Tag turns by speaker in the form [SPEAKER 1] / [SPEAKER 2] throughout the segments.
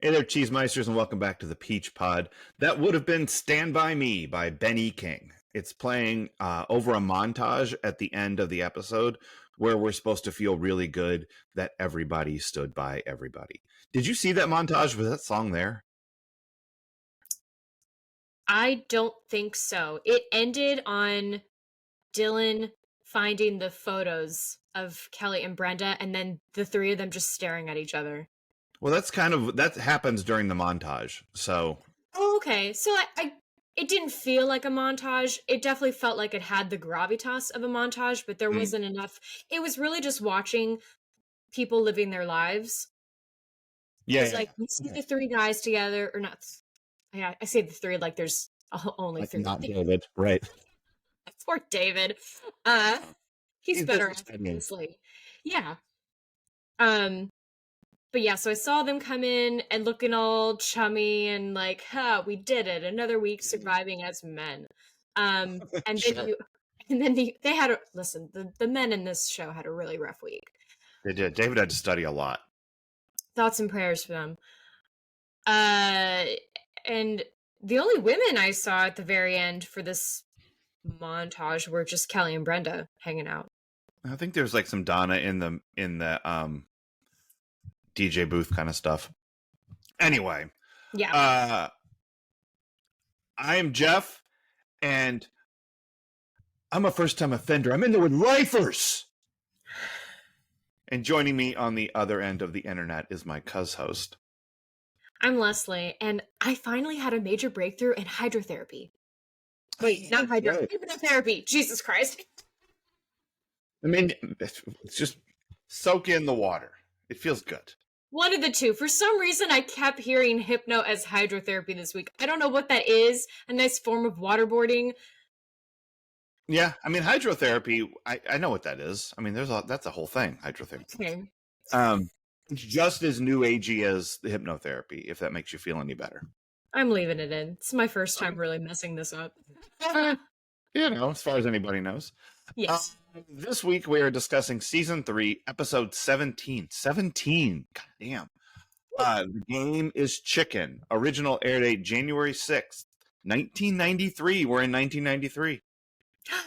[SPEAKER 1] Hey there, Cheesemeisters, and welcome back to the Peach Pod. That would have been Stand By Me by Benny King. It's playing over a montage at the end of the episode where we're supposed to feel really good that everybody stood by everybody. Did you see that montage? Was that song there?
[SPEAKER 2] I don't think so. It ended on Dylan finding the photos of Kelly and Brenda, and then the three of them just staring at each other.
[SPEAKER 1] Well, that happens during the montage. So,
[SPEAKER 2] Oh, okay. So it didn't feel like a montage. It definitely felt like it had the gravitas of a montage, but there wasn't enough. It was really just watching people living their lives.
[SPEAKER 1] yeah,
[SPEAKER 2] It's like you see the three guys together, or not. Yeah, I say the three like there's only
[SPEAKER 1] like
[SPEAKER 2] three.
[SPEAKER 1] not David, right?
[SPEAKER 2] Poor David. He's better obviously. Yeah. But yeah, so I saw them come in and looking all chummy and like, we did it. Another week surviving as men. And
[SPEAKER 1] Sure.
[SPEAKER 2] then they had a listen, the men in this show had a really rough week.
[SPEAKER 1] They did. David had to study a lot.
[SPEAKER 2] Thoughts and prayers for them. And the only women I saw at the very end for this montage were just Kelly and Brenda hanging out.
[SPEAKER 1] I think there's like some Donna in the DJ booth kind of stuff. Anyway,
[SPEAKER 2] Yeah.
[SPEAKER 1] I am Jeff, and I'm a first-time offender. I'm in there with lifers. And joining me on the other end of the internet is my host.
[SPEAKER 2] I'm Leslie, and I finally had a major breakthrough in hydrotherapy. Wait, not hypnotherapy. Jesus Christ.
[SPEAKER 1] I mean, it's just soak in the water. It feels good.
[SPEAKER 2] One of the two. For some reason, I kept hearing hypno as hydrotherapy this week. I don't know what that is. A nice form of waterboarding.
[SPEAKER 1] Yeah, I mean, hydrotherapy, I know what that is. I mean, that's a whole thing, hydrotherapy.
[SPEAKER 2] Okay.
[SPEAKER 1] It's just as new agey as the hypnotherapy, if that makes you feel any better.
[SPEAKER 2] I'm leaving it in. It's my first time really messing this up.
[SPEAKER 1] As far as anybody knows.
[SPEAKER 2] Yes.
[SPEAKER 1] This week we are discussing season 3, episode 17. 17. God damn. The game is Chicken. Original air date January 6th, 1993. We're in 1993.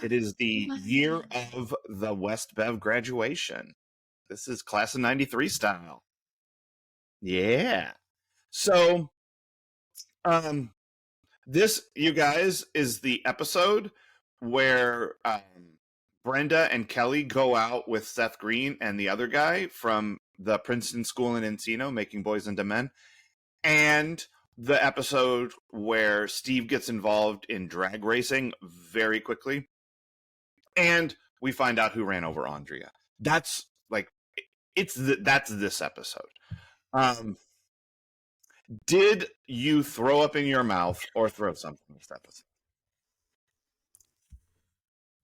[SPEAKER 1] It is the year of the West Bev graduation. This is class of 93 style. Yeah. So, this, you guys, is the episode where Brenda and Kelly go out with Seth Green and the other guy from the Princeton School in Encino, making boys into men. And the episode where Steve gets involved in drag racing very quickly. And we find out who ran over Andrea. That's like, that's this episode. Did you throw up in your mouth or throw something this episode?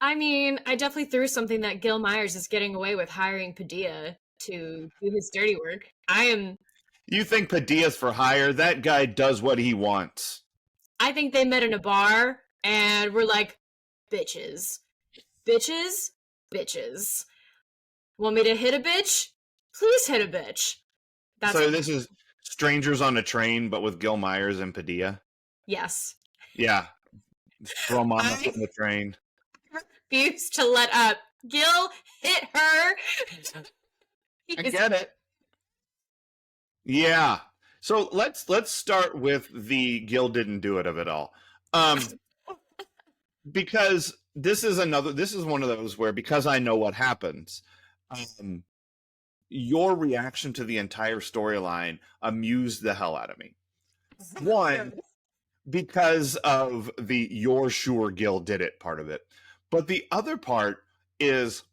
[SPEAKER 2] I mean, I definitely threw something that Gil Myers is getting away with hiring Padilla to do his dirty work.
[SPEAKER 1] You think Padilla's for hire? That guy does what he wants.
[SPEAKER 2] I think they met in a bar and were like, bitches. Bitches? Bitches. Want me to hit a bitch? Please hit a bitch.
[SPEAKER 1] So this is Strangers on a Train, but with Gil Myers and Padilla?
[SPEAKER 2] Yes.
[SPEAKER 1] Yeah. Throw mama on the train.
[SPEAKER 2] Refuse to let up. Gil, hit her.
[SPEAKER 1] I get it. Yeah. So let's start with the Gil didn't do it of it all. Because this is one of those where, because I know what happens, your reaction to the entire storyline amused the hell out of me. One, because of the "you're sure Gil did it" part of it. But the other part is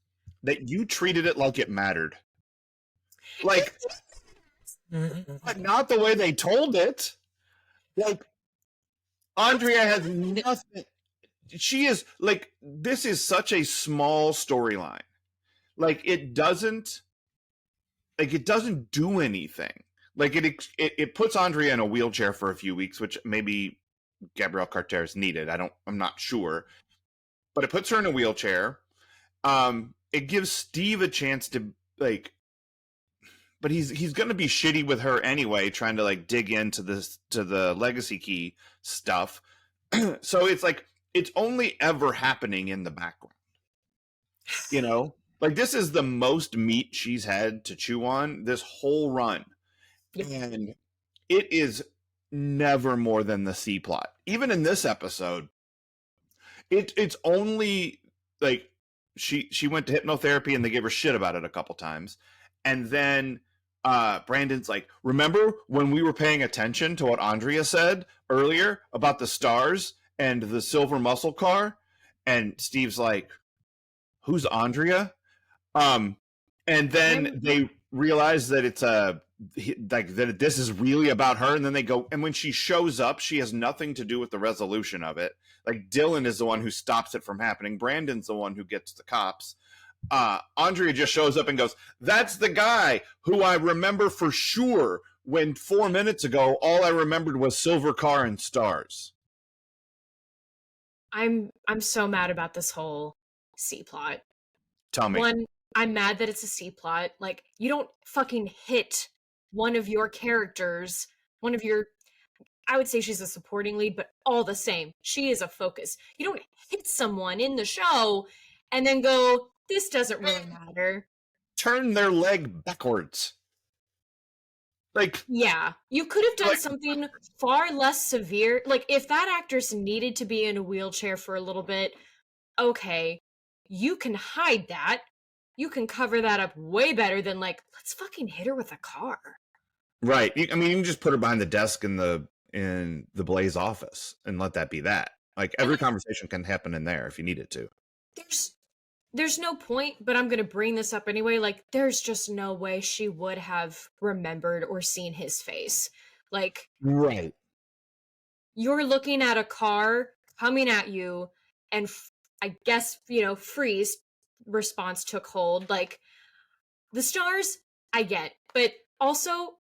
[SPEAKER 1] that you treated it like it mattered. Like, but not the way they told it. Like, Andrea has nothing. She is like, this is such a small storyline. Like, it doesn't do anything. Like, it puts Andrea in a wheelchair for a few weeks, which maybe Gabrielle Carter's needed. I'm not sure. But it puts her in a wheelchair. It gives Steve a chance to, like, but he's going to be shitty with her anyway, trying to like dig into this to the legacy key stuff. So it's like it's only ever happening in the background, you know. Like this is the most meat she's had to chew on this whole run,
[SPEAKER 2] Yep.
[SPEAKER 1] and it is never more than the C plot. Even in this episode, it's only like she went to hypnotherapy and they gave her shit about it a couple times, and then Brandon's like, remember when we were paying attention to what Andrea said earlier about the stars and the silver muscle car? And Steve's like, who's Andrea? And then they realize that it's like that this is really about her, and then they go, and when she shows up, she has nothing to do with the resolution of it. Like Dylan is the one who stops it from happening. Brandon's the one who gets the cops. Andrea just shows up and goes, that's the guy who I remember for sure when 4 minutes ago all I remembered was silver car and stars.
[SPEAKER 2] I'm so mad about this whole C plot.
[SPEAKER 1] Tell me.
[SPEAKER 2] One, I'm mad that it's a C plot. Like, you don't fucking hit one of your characters, one of your, I would say she's a supporting lead, but all the same, she is a focus. You don't hit someone in the show and then go, this doesn't really matter.
[SPEAKER 1] Turn their leg backwards. Like,
[SPEAKER 2] yeah, you could have done
[SPEAKER 1] like,
[SPEAKER 2] something far less severe. Like, if that actress needed to be in a wheelchair for a little bit, okay, you can hide that. You can cover that up way better than, like, let's fucking hit her with a car.
[SPEAKER 1] Right. I mean, you can just put her behind the desk in the Blaze office and let that be that. Like, every conversation can happen in there if you need it to.
[SPEAKER 2] There's no point, but I'm going to bring this up anyway. Like, there's just no way she would have remembered or seen his face. Like,
[SPEAKER 1] right.
[SPEAKER 2] You're looking at a car coming at you, and I guess, freeze response took hold. Like, the stars, I get, but also,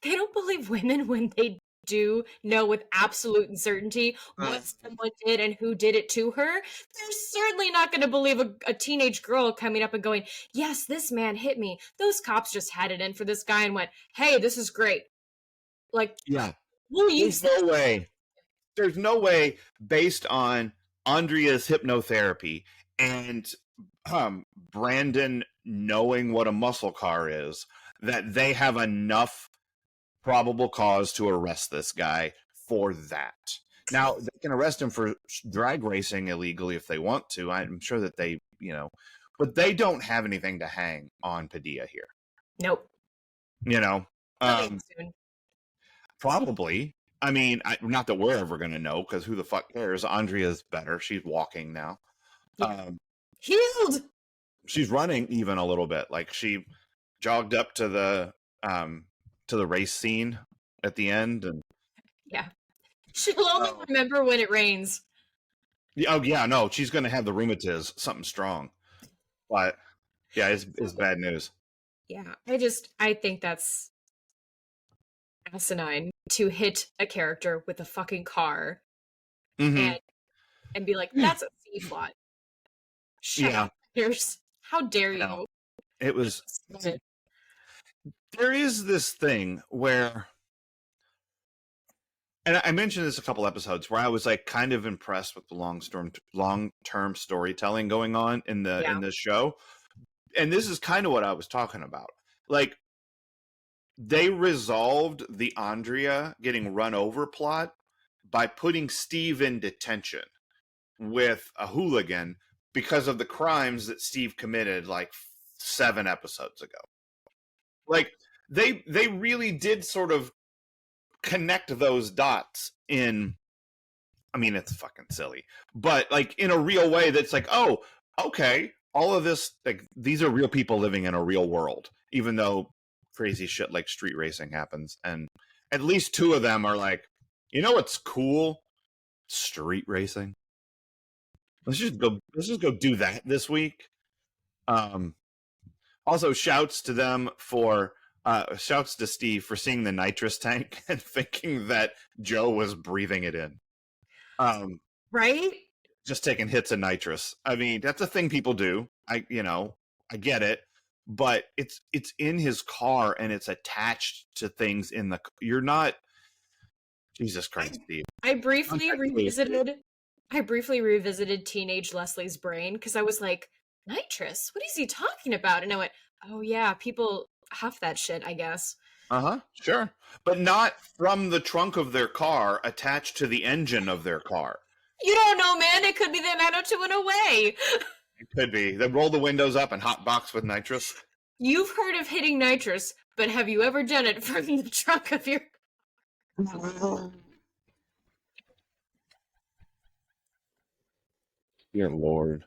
[SPEAKER 2] they don't believe women when they do know with absolute certainty what someone did and who did it to her. They're certainly not going to believe a teenage girl coming up and going, yes, this man hit me. Those cops just had it in for this guy and went, hey, this is great. Like,
[SPEAKER 1] yeah,
[SPEAKER 2] there's
[SPEAKER 1] no way. There's no way, based on Andrea's hypnotherapy and Brandon knowing what a muscle car is, that they have enough probable cause to arrest this guy for that. Now, they can arrest him for drag racing illegally if they want to. I'm sure that they, but they don't have anything to hang on Padilla here.
[SPEAKER 2] Nope.
[SPEAKER 1] Probably. I mean, not that we're ever going to know, because who the fuck cares? Andrea's better. She's walking now.
[SPEAKER 2] Yeah. Healed!
[SPEAKER 1] She's running even a little bit. Like, she jogged up to the race scene at the end, and
[SPEAKER 2] yeah, she'll only remember when it rains.
[SPEAKER 1] Oh yeah, no, she's gonna have the rheumatiz, something strong. But yeah, it's bad news.
[SPEAKER 2] Yeah, I think that's asinine to hit a character with a fucking car and be like, that's a C plot. Shut up. How dare you?
[SPEAKER 1] It was. There is this thing where, and I mentioned this a couple episodes, where I was like kind of impressed with the long-term storytelling going on in this show. And this is kind of what I was talking about. Like, they resolved the Andrea getting run over plot by putting Steve in detention with a hooligan because of the crimes that Steve committed like 7 episodes ago. Like, they really did sort of connect those dots in, I mean, it's fucking silly, but like in a real way that's like, oh, okay, all of this, like, these are real people living in a real world, even though crazy shit like street racing happens. And at least 2 of them are like, you know what's cool? Street racing. Let's just go do that this week. Also, shouts to Steve for seeing the nitrous tank and thinking that Joe was breathing it in.
[SPEAKER 2] Right?
[SPEAKER 1] Just taking hits of nitrous. I mean, that's a thing people do. I get it. but it's in his car and it's attached to things in the. You're not. Jesus Christ, Steve.
[SPEAKER 2] I briefly revisited teenage Leslie's brain because I was like, nitrous? What is he talking about? And I went, oh yeah, people huff that shit, I guess.
[SPEAKER 1] Sure. But not from the trunk of their car attached to the engine of their car.
[SPEAKER 2] You don't know, man. It could be the 90210
[SPEAKER 1] It could be. They roll the windows up and hot box with nitrous.
[SPEAKER 2] You've heard of hitting nitrous, but have you ever done it from the trunk of your
[SPEAKER 1] Dear Lord.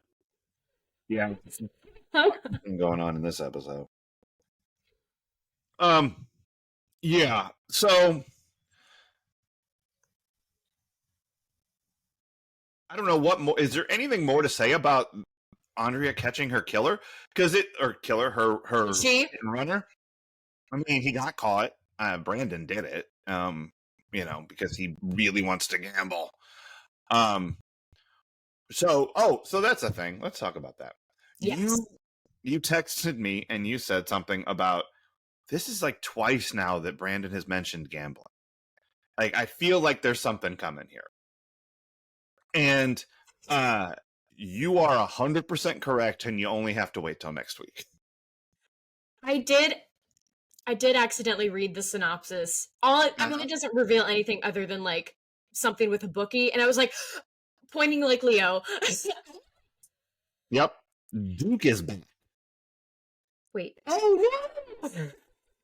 [SPEAKER 1] Yeah. Something going on in this episode. Yeah. So I don't know what more. Is there anything more to say about Andrea catching her killer? Her runner. I mean, he got caught. Brandon did it. Because he really wants to gamble. So that's a thing. Let's talk about that.
[SPEAKER 2] Yes.
[SPEAKER 1] You texted me and you said something about this is like twice now that Brandon has mentioned gambling. Like, I feel like there's something coming here. And you are 100% correct, and you only have to wait till next week.
[SPEAKER 2] I did accidentally read the synopsis. It doesn't reveal anything other than like something with a bookie, and I was like pointing like Leo.
[SPEAKER 1] Yep. Duke is back.
[SPEAKER 2] Wait.
[SPEAKER 1] Oh no!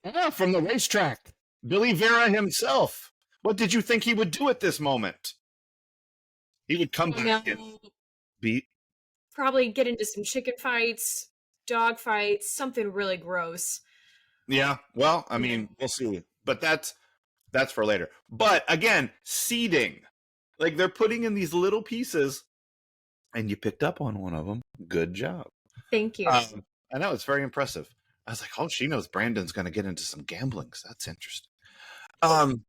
[SPEAKER 1] Yeah, from the racetrack. Billy Vera himself. What did you think he would do at this moment? He would come back and beat.
[SPEAKER 2] Probably get into some chicken fights, dog fights, something really gross.
[SPEAKER 1] Yeah, well, I mean, we'll see. But that's for later. But again, seeding. Like, they're putting in these little pieces, and you picked up on one of them. Good job.
[SPEAKER 2] Thank you.
[SPEAKER 1] I know, it's very impressive. I was like, oh, she knows Brandon's going to get into some gambling. So that's interesting. All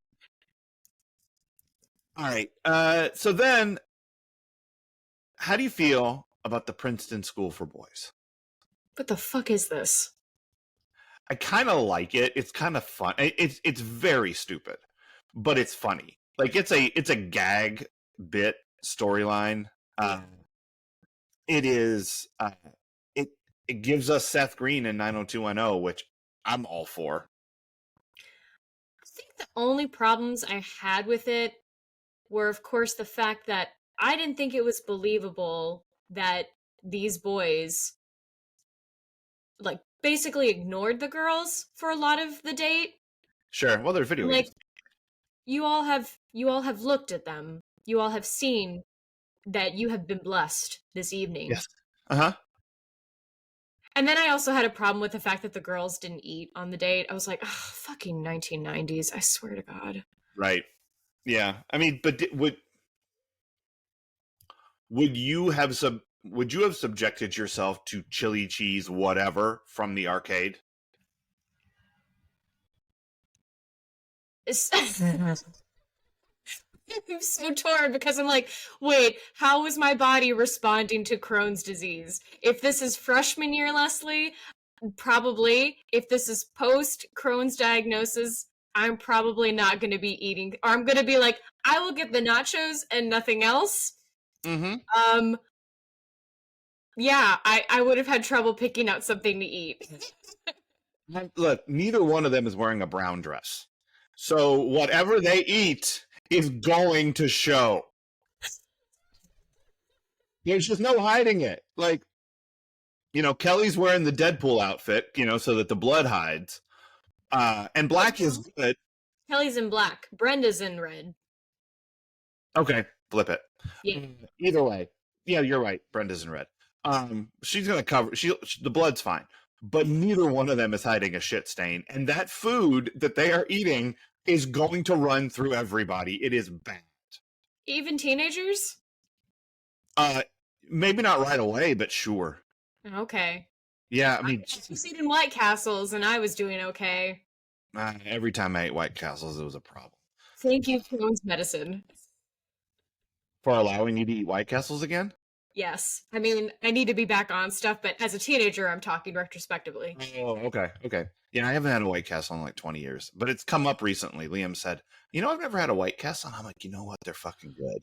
[SPEAKER 1] right. So then, how do you feel about the Princeton School for Boys?
[SPEAKER 2] What the fuck is this?
[SPEAKER 1] I kind of like it. It's kind of fun. It's very stupid, but it's funny. Like, it's a gag bit storyline. It is. It gives us Seth Green in 90210, which I'm all for.
[SPEAKER 2] I think the only problems I had with it were, of course, the fact that I didn't think it was believable that these boys like basically ignored the girls for a lot of the date.
[SPEAKER 1] Sure. Well, they're video games.
[SPEAKER 2] You all have looked at them. You all have seen that you have been blessed this evening.
[SPEAKER 1] Yes. Uh-huh.
[SPEAKER 2] And then I also had a problem with the fact that the girls didn't eat on the date. I was like, oh, fucking 1990s, I swear to God.
[SPEAKER 1] Right. Yeah. I mean, but would you have subjected yourself to chili cheese whatever from the arcade?
[SPEAKER 2] I'm so torn because I'm like, wait, how is my body responding to Crohn's disease? If this is freshman year, Leslie, probably. If this is post Crohn's diagnosis, I'm probably not going to be eating. Or I'm going to be like, I will get the nachos and nothing else.
[SPEAKER 1] Mm-hmm.
[SPEAKER 2] Yeah, I would have had trouble picking out something to eat.
[SPEAKER 1] Look, neither one of them is wearing a brown dress. So whatever they eat is going to show. There's just no hiding it. Like, Kelly's wearing the Deadpool outfit, so that the blood hides. And black is good.
[SPEAKER 2] Kelly's in black. Brenda's in red.
[SPEAKER 1] Okay, flip it.
[SPEAKER 2] Yeah.
[SPEAKER 1] Either way. Yeah, you're right. Brenda's in red. She's going to cover... the blood's fine. But neither one of them is hiding a shit stain. And that food that they are eating is going to run through everybody. It is bad.
[SPEAKER 2] Even teenagers?
[SPEAKER 1] Maybe not right away, but sure.
[SPEAKER 2] Okay.
[SPEAKER 1] Yeah, I mean...
[SPEAKER 2] I was eating White Castles, and I was doing okay.
[SPEAKER 1] Every time I ate White Castles, it was a problem.
[SPEAKER 2] Thank you, Crohn's medicine.
[SPEAKER 1] For allowing you to eat White Castles again?
[SPEAKER 2] Yes. I mean, I need to be back on stuff, but as a teenager, I'm talking retrospectively.
[SPEAKER 1] Oh, okay. Yeah, I haven't had a White Castle in like 20 years, but it's come up recently. Liam said, I've never had a White Castle. And I'm like, you know what? They're fucking good.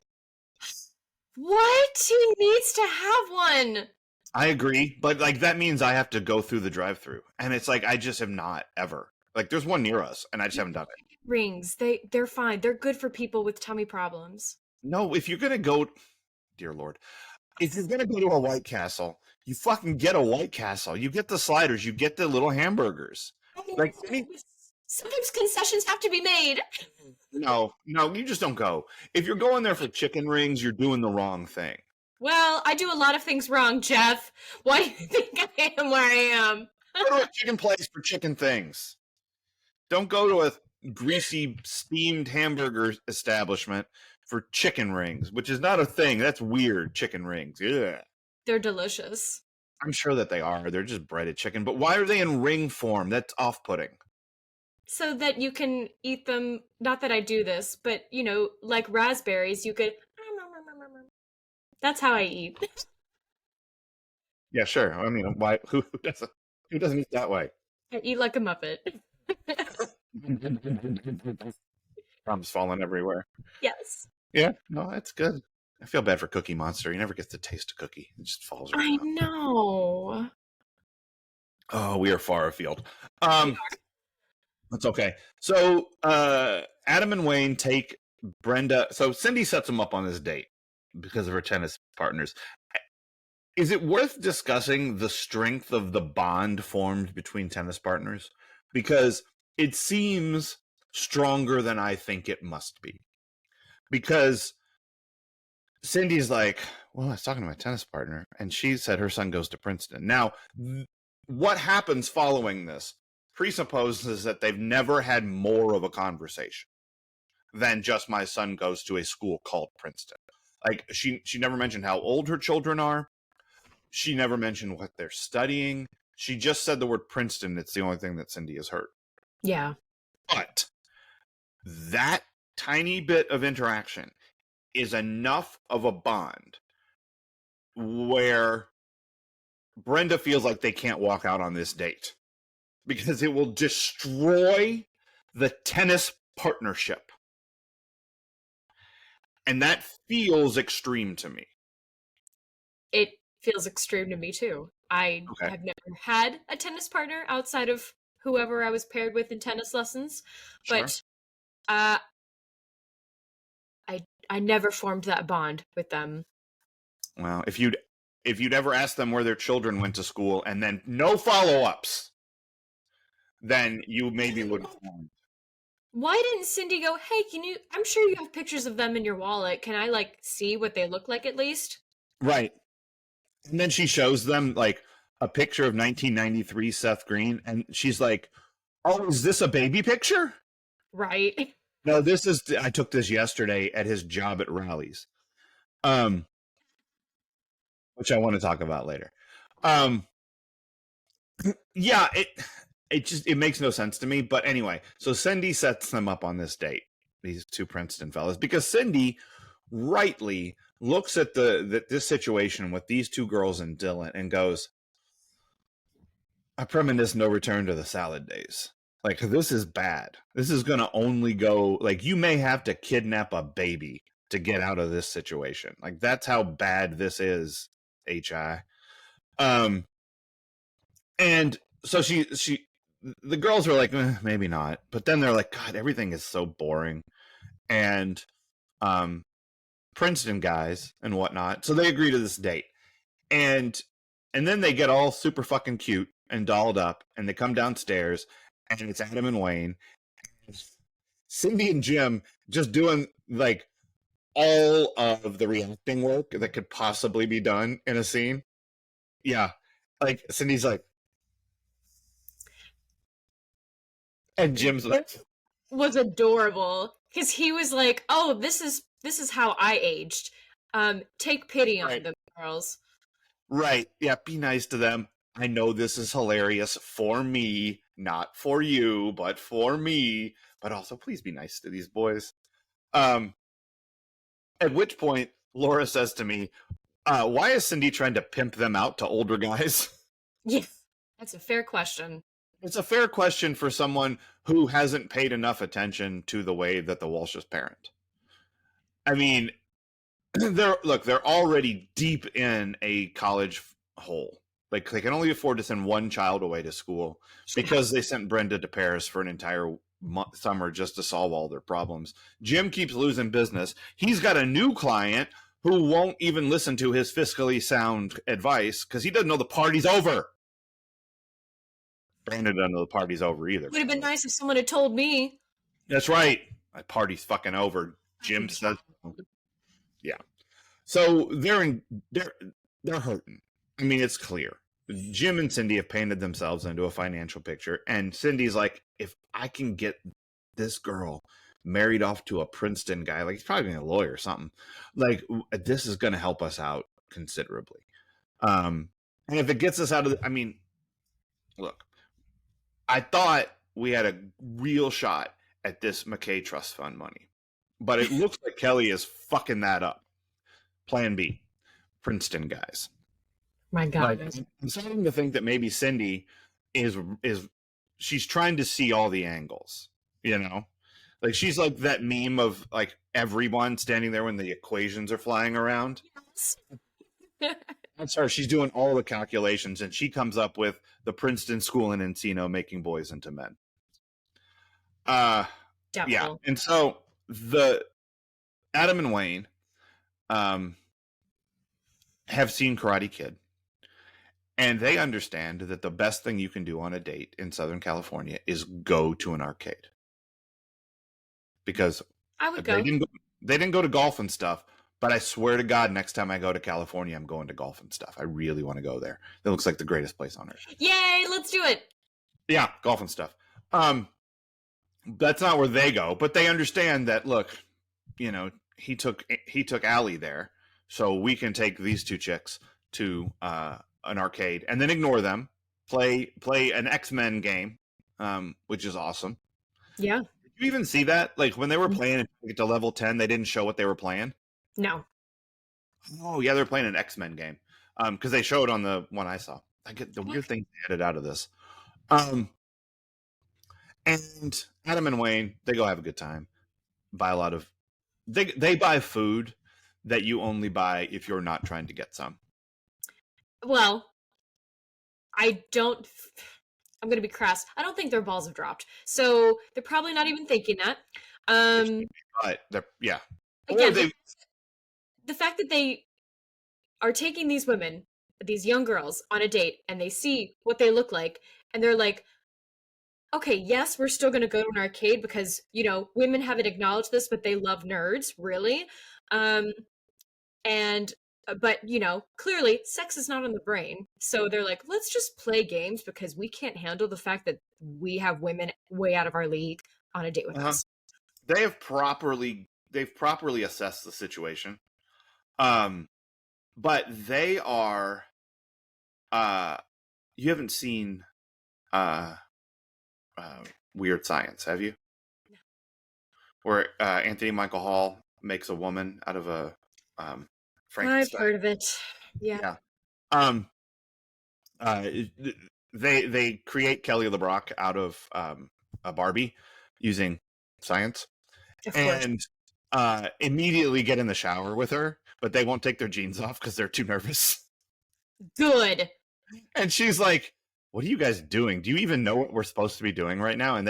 [SPEAKER 2] What? He needs to have one.
[SPEAKER 1] I agree, but like that means I have to go through the drive-through, and it's like I just have not ever. Like, there's one near us, and I just haven't done it.
[SPEAKER 2] Rings. They're fine. They're good for people with tummy problems.
[SPEAKER 1] No, if you're gonna go, dear Lord, if you're gonna go to a White Castle, you fucking get a White Castle. You get the sliders. You get the little hamburgers. Like,
[SPEAKER 2] Sometimes concessions have to be made.
[SPEAKER 1] no, you just don't go. If you're going there for chicken rings, you're doing the wrong thing.
[SPEAKER 2] Well, I do a lot of things wrong, Jeff. Why do you think I am where I am?
[SPEAKER 1] Go to a chicken place for chicken things. Don't go to a greasy, steamed hamburger establishment for chicken rings, which is not a thing. That's weird, chicken rings. Yeah.
[SPEAKER 2] They're delicious.
[SPEAKER 1] I'm sure that they are. They're just breaded chicken. But why are they in ring form? That's off-putting.
[SPEAKER 2] So that you can eat them, not that I do this, but, like raspberries, you could... That's how I eat.
[SPEAKER 1] Yeah, sure. I mean, why? Who doesn't eat that way?
[SPEAKER 2] I eat like a Muppet.
[SPEAKER 1] Crumbs falling everywhere.
[SPEAKER 2] Yes.
[SPEAKER 1] Yeah, no, that's good. I feel bad for Cookie Monster. He never gets to taste a cookie. It just falls right
[SPEAKER 2] I
[SPEAKER 1] out.
[SPEAKER 2] know.
[SPEAKER 1] Oh, we are far afield. That's okay. So Adam and Wayne take Brenda. So Cindy sets them up on this date because of her tennis partners. Is it worth discussing the strength of the bond formed between tennis partners? Because it seems stronger than I think it must be. Because Cindy's like, well, I was talking to my tennis partner, and she said her son goes to Princeton. Now, what happens following this presupposes that they've never had more of a conversation than just my son goes to a school called Princeton. Like, she never mentioned how old her children are. She never mentioned what they're studying. She just said the word Princeton. It's the only thing that Cindy has heard.
[SPEAKER 2] Yeah.
[SPEAKER 1] But that tiny bit of interaction is enough of a bond where Brenda feels like they can't walk out on this date because it will destroy the tennis partnership. And that feels extreme to me.
[SPEAKER 2] It feels extreme to me too. I have never had a tennis partner outside of whoever I was paired with in tennis lessons, but I never formed that bond with them.
[SPEAKER 1] Well, if you'd ever asked them where their children went to school and then no follow-ups, then you maybe would have known.
[SPEAKER 2] Why didn't Cindy go, hey, I'm sure you have pictures of them in your wallet. Can I see what they look like at least?
[SPEAKER 1] Right. And then she shows them a picture of 1993 Seth Green, and she's like, oh, is this a baby picture?
[SPEAKER 2] Right.
[SPEAKER 1] No, I took this yesterday at his job at Rally's, which I want to talk about later. Yeah, it makes no sense to me. But anyway, so Cindy sets them up on this date, these two Princeton fellas, because Cindy rightly looks at this situation with these two girls and Dylan and goes, I premonish no return to the salad days. This is bad. This is going to only go, you may have to kidnap a baby to get out of this situation. That's how bad this is, HI. And so the girls are like, maybe not. But then they're like, God, everything is so boring. And Princeton guys and whatnot. So they agree to this date. And then they get all super fucking cute and dolled up, and they come downstairs, and it's Adam and Wayne. Cindy and Jim just doing all of the reacting work that could possibly be done in a scene. Yeah. Cindy's like, and Jim's like,
[SPEAKER 2] was adorable because he was like, oh, this is how I aged. Take pity on them, girls.
[SPEAKER 1] Right. Yeah, be nice to them. I know this is hilarious for me, not for you, but for me. But also, please be nice to these boys. At which point, Laura says to me, Why is Cindy trying to pimp them out to older guys?
[SPEAKER 2] Yeah, that's a fair question.
[SPEAKER 1] It's a fair question for someone who hasn't paid enough attention to the way that the Walshes parent. I mean, they're already deep in a college hole. Like they can only afford to send one child away to school because they sent Brenda to Paris for an entire summer just to solve all their problems. Jim keeps losing business. He's got a new client who won't even listen to his fiscally sound advice because he doesn't know the party's over. Brandon doesn't know the party's over either.
[SPEAKER 2] Would have been nice if someone had told me.
[SPEAKER 1] That's right. My party's fucking over. Jim says. Yeah. So they're hurting. I mean, it's clear. Jim and Cindy have painted themselves into a financial picture, and Cindy's like, if I can get this girl married off to a Princeton guy, like he's probably a lawyer or something, like this is going to help us out considerably. And if it gets us out of, I mean, look, I thought we had a real shot at this McKay Trust Fund money, but it looks like Kelly is fucking that up. Plan B, Princeton guys.
[SPEAKER 2] My God,
[SPEAKER 1] like, I'm starting to think that maybe Cindy is she's trying to see all the angles. You know, like she's like that meme of like everyone standing there when the equations are flying around.
[SPEAKER 2] yes.
[SPEAKER 1] That's her. She's doing all the calculations, and she comes up with the Princeton School in Encino making boys into men. Yeah, and so the Adam and Wayne have seen Karate Kid, and they understand that the best thing you can do on a date in Southern California is go to an arcade. Because
[SPEAKER 2] I would go.
[SPEAKER 1] They didn't go to golf and stuff, but I swear to God, next time I go to California, I'm going to golf and stuff. I really want to go there. It looks like the greatest place on earth.
[SPEAKER 2] Yay, let's do it.
[SPEAKER 1] Yeah, golf and stuff. That's not where they go, but they understand that, look, you know, he took Allie there, so we can take these two chicks to an arcade and then ignore them, play an X-Men game, which is awesome.
[SPEAKER 2] Yeah.
[SPEAKER 1] Did you even see that? Like when they were playing to get to level 10, they didn't show what they were playing?
[SPEAKER 2] No.
[SPEAKER 1] Oh, yeah, they're playing an X-Men game. Because they showed on the one I saw. I get the weird thing they added out of this. And Adam and Wayne, they go have a good time. Buy a lot of they buy food that you only buy if you're not trying to get some.
[SPEAKER 2] Well, I'm going to be crass. I don't think their balls have dropped. So they're probably not even thinking that.
[SPEAKER 1] But yeah.
[SPEAKER 2] Again, the fact that they are taking these women, these young girls, on a date, and they see what they look like, and they're like, okay, yes, we're still going to go to an arcade because, you know, women haven't acknowledged this, but they love nerds, really. But, you know, clearly sex is not on the brain. So they're like, let's just play games because we can't handle the fact that we have women way out of our league on a date with us.
[SPEAKER 1] They've properly assessed the situation. But they are, you haven't seen, Weird Science, have you?
[SPEAKER 2] No.
[SPEAKER 1] Where Anthony Michael Hall makes a woman out of a Frankenstein.
[SPEAKER 2] I've heard of it. Yeah.
[SPEAKER 1] They create Kelly LeBrock out of a Barbie using science, and immediately get in the shower with her, but they won't take their jeans off because they're too nervous.
[SPEAKER 2] Good.
[SPEAKER 1] And she's like, what are you guys doing? Do you even know what we're supposed to be doing right now? And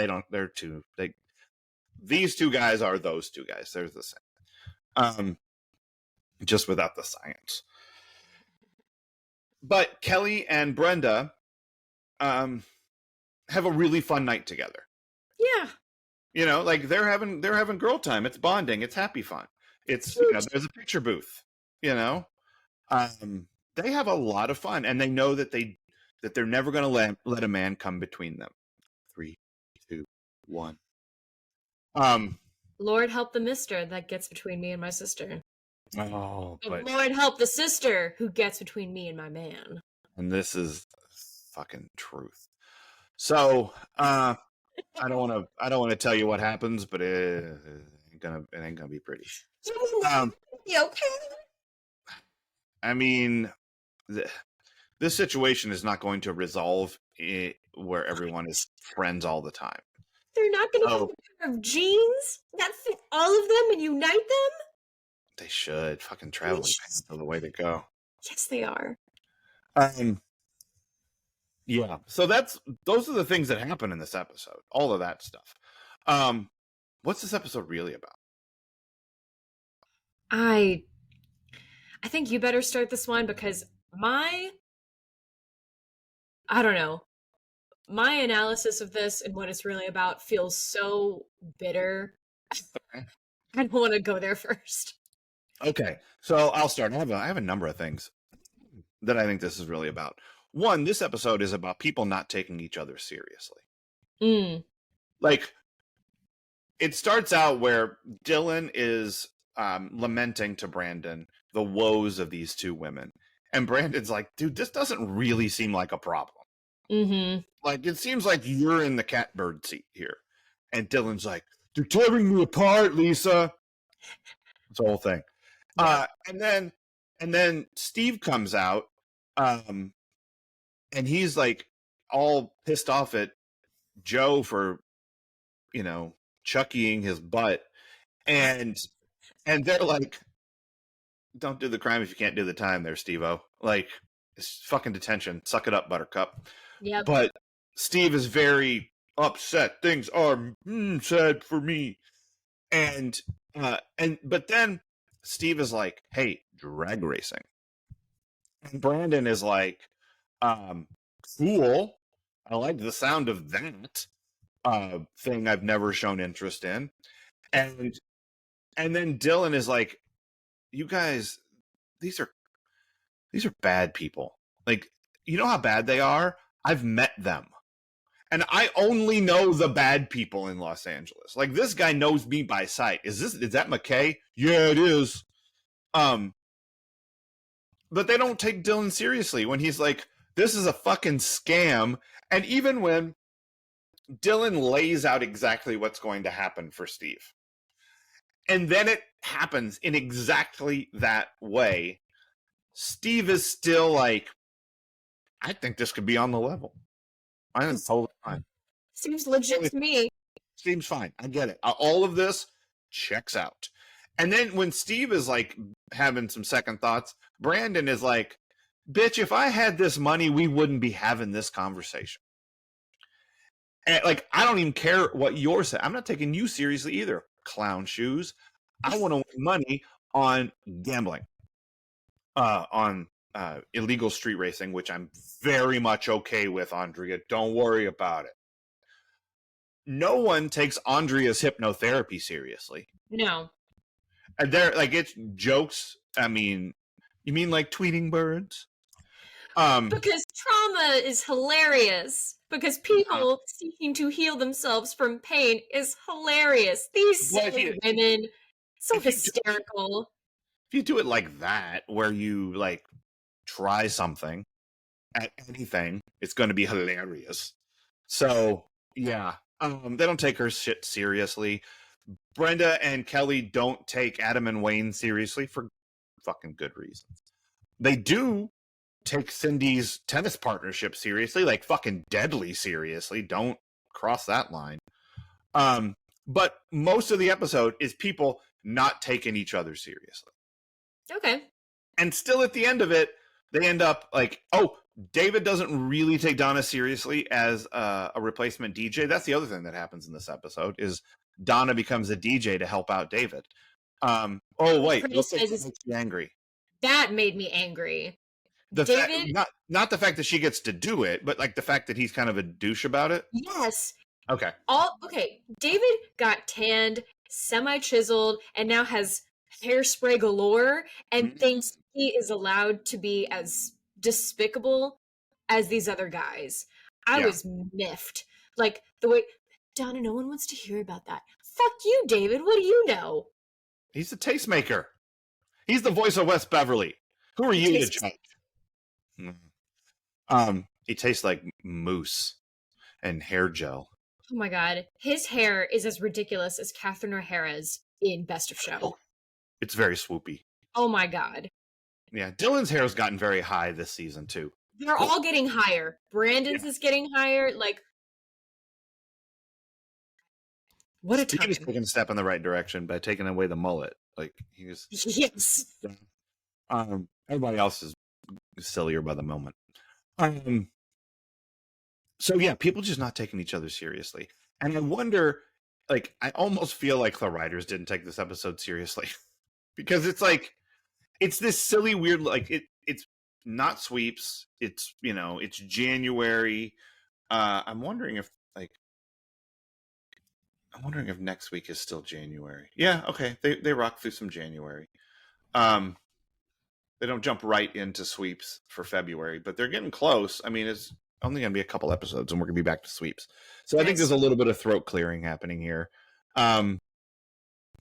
[SPEAKER 1] these two guys are those two guys. They're the same. Just without the science. But Kelly and Brenda have a really fun night together.
[SPEAKER 2] Yeah.
[SPEAKER 1] You know, like they're having girl time. It's bonding. It's happy fun. It's, you know, there's a picture booth, you know. They have a lot of fun, and they know that they're never going to let a man come between them. 3, 2, 1.
[SPEAKER 2] Lord help the mister that gets between me and my sister.
[SPEAKER 1] Oh, but
[SPEAKER 2] Lord help the sister who gets between me and my man.
[SPEAKER 1] And this is fucking truth. So, I don't want to tell you what happens, but it ain't gonna be pretty.
[SPEAKER 2] You okay?
[SPEAKER 1] I mean, this situation is not going to resolve where everyone is friends all the time.
[SPEAKER 2] They're not going to find
[SPEAKER 1] Oh,
[SPEAKER 2] a pair of jeans that fit all of them and unite them?
[SPEAKER 1] they should. Fucking
[SPEAKER 2] I mean,
[SPEAKER 1] traveling pants are the way to go.
[SPEAKER 2] yes, they are.
[SPEAKER 1] Um, yeah. So those are the things that happen in this episode. All of that stuff. What's this episode really about?
[SPEAKER 2] I think you better start this one because I don't know. My analysis of this and what it's really about feels so bitter.
[SPEAKER 1] Okay.
[SPEAKER 2] I don't want to go there first.
[SPEAKER 1] Okay. So I'll start. I have a number of things that I think this is really about. One, this episode is about people not taking each other seriously.
[SPEAKER 2] Mm.
[SPEAKER 1] Like, it starts out where Dylan is lamenting to Brandon the woes of these two women. And Brandon's like, dude, this doesn't really seem like a problem.
[SPEAKER 2] Mm-hmm.
[SPEAKER 1] Like, it seems like you're in the catbird seat here. And Dylan's like, they're tearing me apart, Lisa. It's the whole thing.
[SPEAKER 2] Yeah.
[SPEAKER 1] And then Steve comes out, and he's like all pissed off at Joe for, chuckying his butt. And they're like, don't do the crime if you can't do the time there, Steve-O. Like, it's fucking detention. Suck it up, Buttercup.
[SPEAKER 2] Yep.
[SPEAKER 1] But Steve is very upset. Things are sad for me. But then Steve is like, hey, drag racing. And Brandon is like, cool. I like the sound of that thing I've never shown interest in. And then Dylan is like, you guys, these are bad people. Like, you know how bad they are? I've met them. And I only know the bad people in Los Angeles. Like, this guy knows me by sight. Is that McKay? Yeah, it is. But they don't take Dylan seriously when he's like, this is a fucking scam. And even when Dylan lays out exactly what's going to happen for Steve, and then it happens in exactly that way, Steve is still like, I think this could be on the level. I think it's totally fine.
[SPEAKER 2] Seems legit to me.
[SPEAKER 1] Seems fine. I get it. All of this checks out. And then when Steve is like having some second thoughts, Brandon is like, bitch, if I had this money, we wouldn't be having this conversation. And like, I don't even care what you're saying. I'm not taking you seriously either, clown shoes. I want to win money on gambling, on illegal street racing, which I'm very much okay with, Andrea. Don't worry about it. No one takes Andrea's hypnotherapy seriously.
[SPEAKER 2] No.
[SPEAKER 1] And they're like, it's jokes. I mean, you mean like tweeting birds?
[SPEAKER 2] Because trauma is hilarious. Because people seeking to heal themselves from pain is hilarious. These silly women, so hysterical.
[SPEAKER 1] If you do it like that, where you like try something at anything, it's going to be hilarious. So yeah, they don't take her shit seriously. Brenda and Kelly don't take Adam and Wayne seriously for fucking good reasons. They do take Cindy's tennis partnership seriously, like fucking deadly seriously. Don't cross that line. But most of the episode is people not taking each other seriously.
[SPEAKER 2] Okay.
[SPEAKER 1] And still at the end of it, they end up like, oh, David doesn't really take Donna seriously as a replacement DJ. That's the other thing that happens in this episode is Donna becomes a DJ to help out David. Oh, wait. That makes you angry.
[SPEAKER 2] That made me angry.
[SPEAKER 1] David, not the fact that she gets to do it, but like the fact that he's kind of a douche about it.
[SPEAKER 2] Yes.
[SPEAKER 1] Okay.
[SPEAKER 2] David got tanned, semi-chiseled, and now has hairspray galore and thinks he is allowed to be as despicable as these other guys. I was miffed. Like, the way, Donna, no one wants to hear about that. Fuck you, David. What do you know?
[SPEAKER 1] He's a tastemaker. He's the voice of West Beverly. Who are you to judge? He tastes like mousse and hair gel.
[SPEAKER 2] Oh my god. His hair is as ridiculous as Catherine O'Hara's in Best of Show.
[SPEAKER 1] It's very swoopy.
[SPEAKER 2] Oh my god.
[SPEAKER 1] Yeah, Dylan's hair's gotten very high this season too.
[SPEAKER 2] They're all getting higher. Brandon's
[SPEAKER 1] Yeah.
[SPEAKER 2] is getting higher. Like, what a
[SPEAKER 1] Steve is
[SPEAKER 2] time.
[SPEAKER 1] taking a step in the right direction by taking away the mullet. Like he was.
[SPEAKER 2] Yes.
[SPEAKER 1] Everybody else is sillier by the moment. So yeah, people just not taking each other seriously, and I wonder. Like, I almost feel like the writers didn't take this episode seriously because it's like it's this silly, weird. Like it's not sweeps. It's it's January. I'm wondering if like I'm wondering if next week is still January. Yeah, okay. They rock through some January. They don't jump right into sweeps for February, but they're getting close. I mean, it's only going to be a couple episodes, and we're going to be back to sweeps. So I think there's a little bit of throat clearing happening here,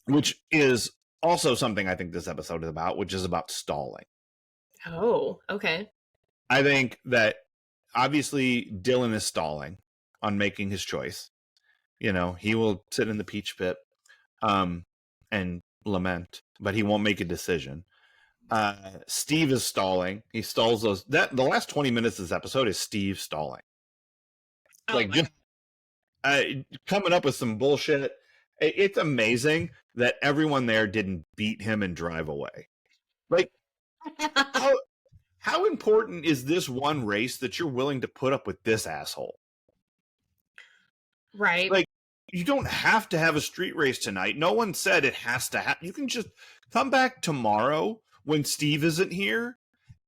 [SPEAKER 1] which is also something I think this episode is about, which is about stalling.
[SPEAKER 2] Oh, okay.
[SPEAKER 1] I think that obviously Dylan is stalling on making his choice. He will sit in the peach pit and lament, but he won't make a decision. Steve is stalling. He stalls those. The last 20 minutes of this episode is Steve stalling.
[SPEAKER 2] Oh,
[SPEAKER 1] like just coming up with some bullshit. It's amazing that everyone there didn't beat him and drive away. Like, how important is this one race that you're willing to put up with this asshole?
[SPEAKER 2] Right.
[SPEAKER 1] Like, you don't have to have a street race tonight. No one said it has to happen. You can just come back tomorrow when Steve isn't here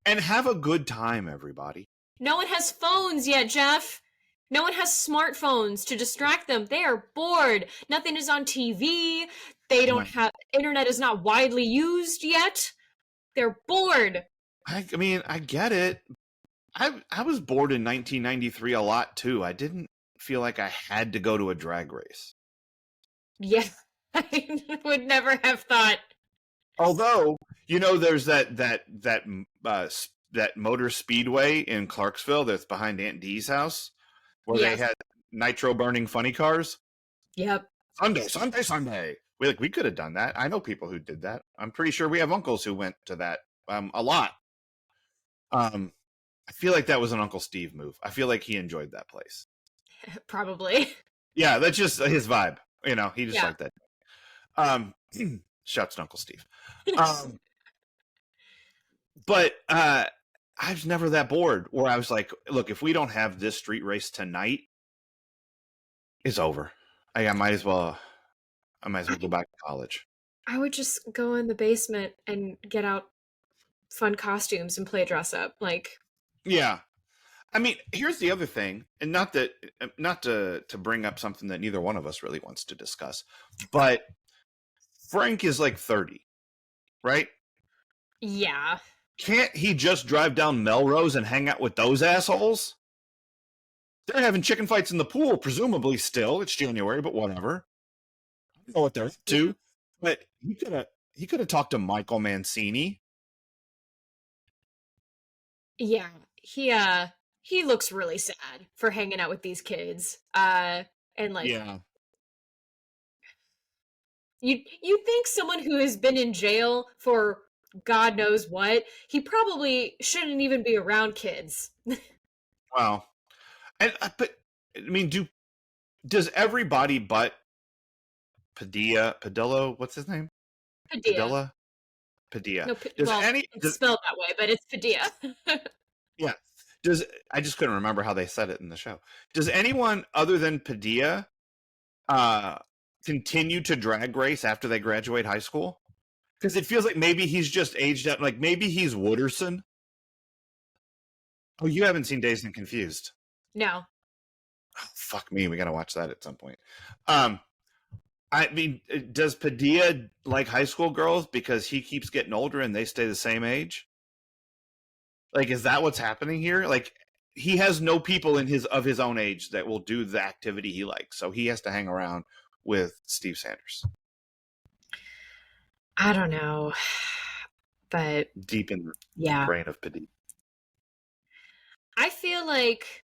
[SPEAKER 1] and have a good time, everybody.
[SPEAKER 2] No one has phones yet, Jeff. No one has smartphones to distract them. They are bored. Nothing is on TV. They don't have internet is not widely used yet. They're bored.
[SPEAKER 1] I mean, I get it. I was bored in 1993 a lot too. I didn't feel like I had to go to a drag race.
[SPEAKER 2] Yeah, I would never have thought.
[SPEAKER 1] Although, there's that motor speedway in Clarksville that's behind Aunt Dee's house, where they had nitro burning funny cars.
[SPEAKER 2] Yep.
[SPEAKER 1] Sunday. We could have done that. I know people who did that. I'm pretty sure we have uncles who went to that a lot. I feel like that was an Uncle Steve move. I feel like he enjoyed that place.
[SPEAKER 2] Probably.
[SPEAKER 1] Yeah, that's just his vibe. He just liked that. Shouts to Uncle Steve. But I was never that bored where I was like, look, if we don't have this street race tonight, it's over. I might as well go back to college.
[SPEAKER 2] I would just go in the basement and get out fun costumes and play dress up.
[SPEAKER 1] Yeah. I mean, here's the other thing, and not to bring up something that neither one of us really wants to discuss, but Frank is like 30, right?
[SPEAKER 2] Yeah.
[SPEAKER 1] Can't he just drive down Melrose and hang out with those assholes? They're having chicken fights in the pool, presumably still. It's January, but whatever. I don't know what they're up to. But he could have talked to Michael Mancini.
[SPEAKER 2] Yeah. He looks really sad for hanging out with these kids. And
[SPEAKER 1] yeah.
[SPEAKER 2] You think someone who has been in jail for God knows what, he probably shouldn't even be around kids.
[SPEAKER 1] Wow. But I mean, does everybody but Padillo, what's his name?
[SPEAKER 2] Padilla.
[SPEAKER 1] Padilla.
[SPEAKER 2] No, it's spelled that way, but it's Padilla.
[SPEAKER 1] Yeah. I just couldn't remember how they said it in the show. Does anyone other than Padilla continue to drag race after they graduate high school? Because it feels like maybe he's just aged out. Like maybe he's Wooderson. Oh, you haven't seen Dazed and Confused?
[SPEAKER 2] No.
[SPEAKER 1] Oh, fuck me. We got to watch that at some point. I mean, does Padilla like high school girls because he keeps getting older and they stay the same age? Like, is that what's happening here? Like, he has no people of his own age that will do the activity he likes, so he has to hang around with Steve Sanders.
[SPEAKER 2] I don't know, but
[SPEAKER 1] deep in the brain of Padilla.
[SPEAKER 2] I feel like,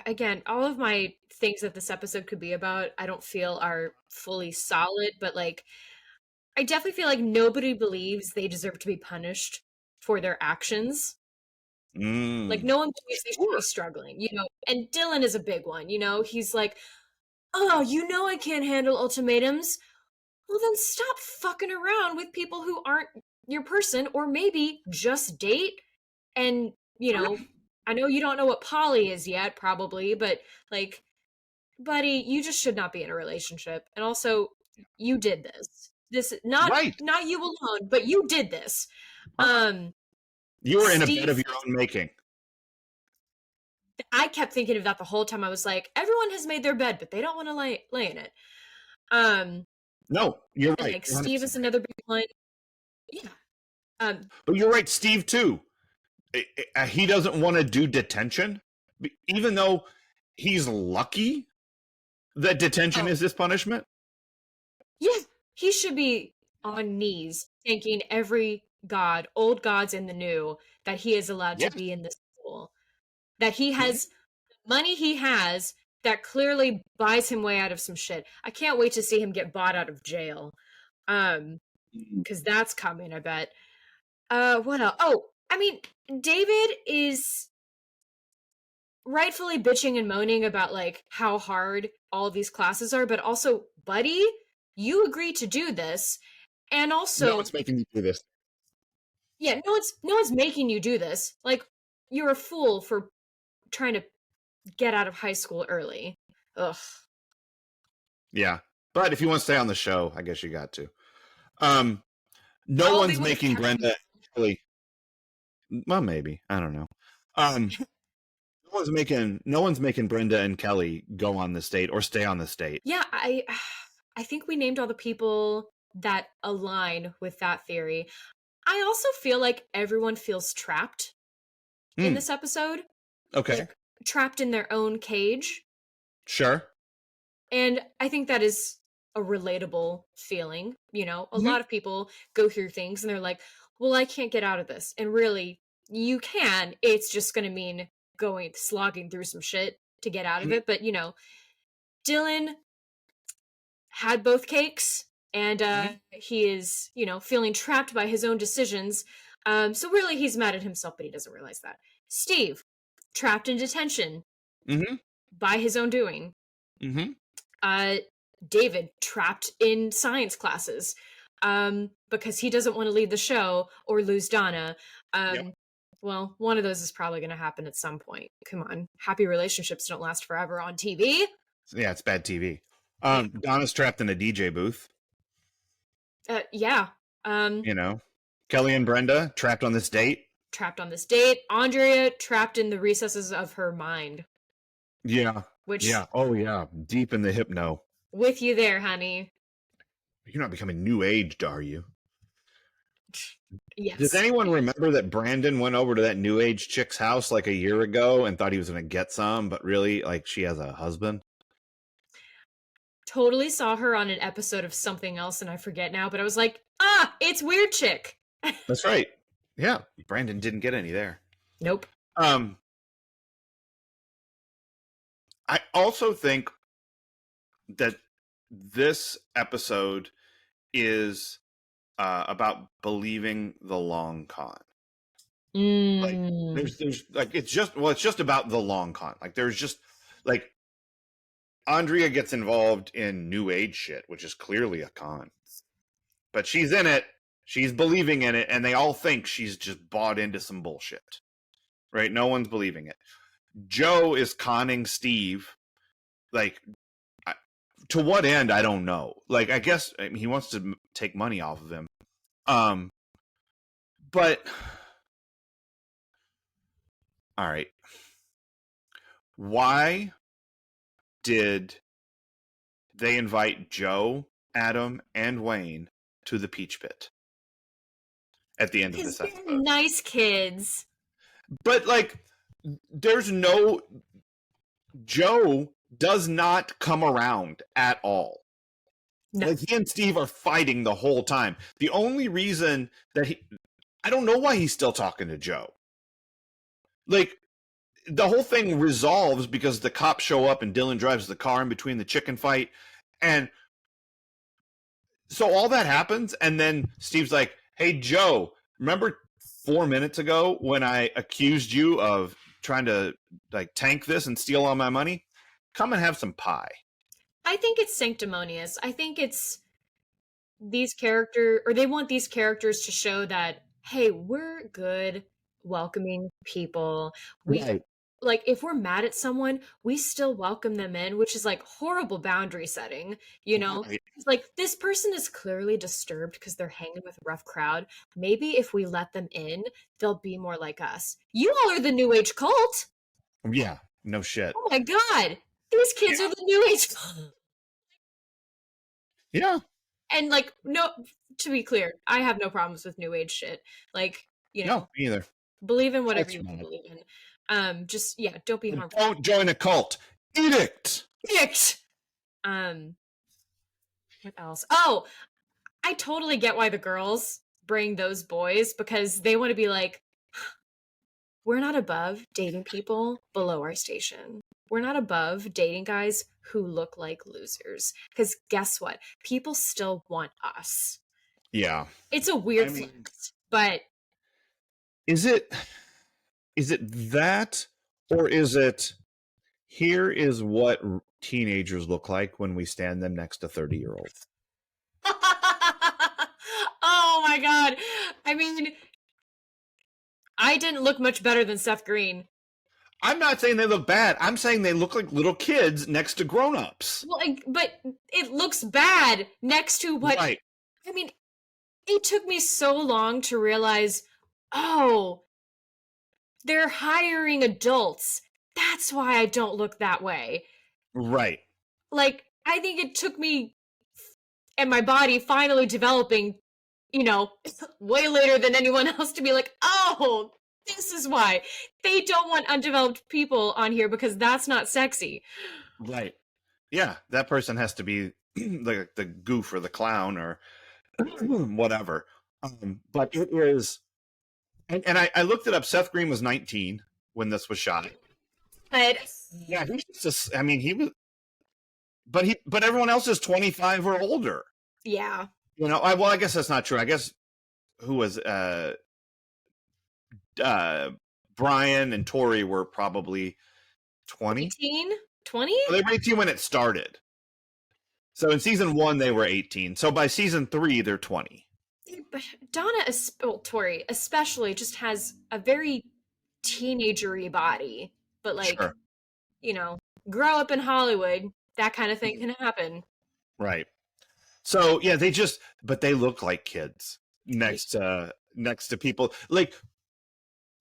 [SPEAKER 2] again, all of my things that this episode could be about, I don't feel are fully solid, but I definitely feel like nobody believes they deserve to be punished for their actions. Like, no one believes they should be struggling, and Dylan is a big one, he's like, oh, I can't handle ultimatums. Well, then stop fucking around with people who aren't your person, or maybe just date. And, I know you don't know what poly is yet, probably, but like, buddy, you just should not be in a relationship. And also, you did this. This not you alone, but you did this.
[SPEAKER 1] You were in a bed of your own making.
[SPEAKER 2] I kept thinking of that the whole time. I was like, everyone has made their bed, but they don't want to lay in it.
[SPEAKER 1] No, you're right.
[SPEAKER 2] Like, Steve is another big one. Yeah.
[SPEAKER 1] But you're right, Steve too. He doesn't want to do detention, even though he's lucky that detention is this punishment.
[SPEAKER 2] Yeah, he should be on knees thanking every god, old gods and the new, that he is allowed to be in this school. That he has money he has that clearly buys him way out of some shit. I can't wait to see him get bought out of jail. Because that's coming, I bet. What else? Oh, I mean, David is rightfully bitching and moaning about, like, how hard all these classes are, but also, buddy, you agreed to do this, and also...
[SPEAKER 1] No one's making you do this.
[SPEAKER 2] Yeah, no one's making you do this. Like, you're a fool for trying to get out of high school early. Ugh.
[SPEAKER 1] Yeah, but if you want to stay on the show, I guess you got to. No one's making Brenda really. Well, maybe, I don't know. No one's making Brenda and Kelly go on this date or stay on this date.
[SPEAKER 2] Yeah, I think we named all the people that align with that theory. I also feel like everyone feels trapped in this episode.
[SPEAKER 1] Okay.
[SPEAKER 2] Like, trapped in their own cage.
[SPEAKER 1] Sure.
[SPEAKER 2] And I think that is a relatable feeling. A lot of people go through things and they're like, well, I can't get out of this. And really, you can. It's just going to mean slogging through some shit to get out of it. But, Dylan had both cakes, and he is, feeling trapped by his own decisions. So really, he's mad at himself, but he doesn't realize that. Steve, trapped in detention by his own doing. David, trapped in science classes because he doesn't want to leave the show or lose Donna. Well, one of those is probably going to happen at some point. Come on. Happy relationships don't last forever on TV.
[SPEAKER 1] Yeah, it's bad TV. Donna's trapped in a DJ booth.
[SPEAKER 2] Yeah.
[SPEAKER 1] Kelly and Brenda trapped on this date.
[SPEAKER 2] Andrea trapped in the recesses of her mind.
[SPEAKER 1] Yeah. Oh, yeah. Deep in the hypno.
[SPEAKER 2] With you there, honey.
[SPEAKER 1] You're not becoming new aged, are you?
[SPEAKER 2] Yes.
[SPEAKER 1] Does anyone remember that Brandon went over to that new age chick's house like a year ago and thought he was going to get some, but really, like, she has a husband?
[SPEAKER 2] Totally saw her on an episode of something else, and I forget now, but I was like, it's Weird Chick.
[SPEAKER 1] That's right. Yeah. Brandon didn't get any there.
[SPEAKER 2] Nope.
[SPEAKER 1] I also think that this episode is about believing the long con. Like, there's like, it's just about the long con. Like, there's just like, Andrea gets involved in new age shit, which is clearly a con, but she's in it. She's believing in it, and they all think she's just bought into some bullshit, right? No one's believing it. Joe is conning Steve, like, to what end, I don't know. Like, I guess he wants to take money off of him. But all right. Why did they invite Joe, Adam, and Wayne to the Peach Pit at the end of this episode?
[SPEAKER 2] Nice kids.
[SPEAKER 1] But, like, Joe does not come around at all. No. Like, he and Steve are fighting the whole time. The only reason that I don't know why he's still talking to Joe. Like, the whole thing resolves because the cops show up and Dylan drives the car in between the chicken fight. And so all that happens, and then Steve's like, hey, Joe, remember 4 minutes ago when I accused you of trying to like tank this and steal all my money. Come and have some pie.
[SPEAKER 2] I think it's sanctimonious. I think it's these characters, or they want these characters to show that, hey, we're good, welcoming people. We
[SPEAKER 1] Right.
[SPEAKER 2] like if we're mad at someone, we still welcome them in, which is like horrible boundary setting, you know?
[SPEAKER 1] Right.
[SPEAKER 2] It's like this person is clearly disturbed because they're hanging with a rough crowd. Maybe if we let them in, they'll be more like us. You all are the new age cult.
[SPEAKER 1] Yeah. No shit.
[SPEAKER 2] Oh my god. These kids are the new age cult.
[SPEAKER 1] Yeah.
[SPEAKER 2] And like, no, to be clear, I have no problems with new age shit. Like, you know,
[SPEAKER 1] No, me either.
[SPEAKER 2] believe in whatever
[SPEAKER 1] That's
[SPEAKER 2] you
[SPEAKER 1] mad.
[SPEAKER 2] believe in. Just yeah, don't be harmful.
[SPEAKER 1] Don't join a cult. Edict.
[SPEAKER 2] Edict. What else? Oh, I totally get why the girls bring those boys, because they want to be like, we're not above dating people below our station. We're not above dating guys who look like losers. Because guess what? People still want us.
[SPEAKER 1] Yeah.
[SPEAKER 2] It's a weird flex, but
[SPEAKER 1] Is it that, or is it here is what teenagers look like when we stand them next to 30-year-olds?
[SPEAKER 2] oh my god. I mean, I didn't look much better than Seth Green.
[SPEAKER 1] I'm not saying they look bad. I'm saying they look like little kids next to grown-ups.
[SPEAKER 2] Well, but it looks bad next to what.
[SPEAKER 1] Right.
[SPEAKER 2] I mean, it took me so long to realize, oh, they're hiring adults. That's why I don't look that way.
[SPEAKER 1] Right.
[SPEAKER 2] Like, I think it took me and my body finally developing, you know, way later than anyone else to be like, oh, this is why they don't want undeveloped people on here, because that's not sexy.
[SPEAKER 1] Right. Yeah, that person has to be like the goof or the clown or whatever. But it is, and I looked it up. Seth Green was 19 when this was shot.
[SPEAKER 2] But
[SPEAKER 1] yeah, he's just. I mean, he was, but everyone else is 25 or older.
[SPEAKER 2] Yeah.
[SPEAKER 1] You know, I guess that's not true. I guess who was Brian and Tori were probably 20.
[SPEAKER 2] 18? 20?
[SPEAKER 1] They were 18 when it started. So in season 1 they were 18. So by season 3 they're 20.
[SPEAKER 2] But Donna, Tori especially, just has a very teenagery body. But like,
[SPEAKER 1] Sure.
[SPEAKER 2] you know, grow up in Hollywood, that kind of thing can happen.
[SPEAKER 1] Right. So yeah, but they look like kids next to people. Like,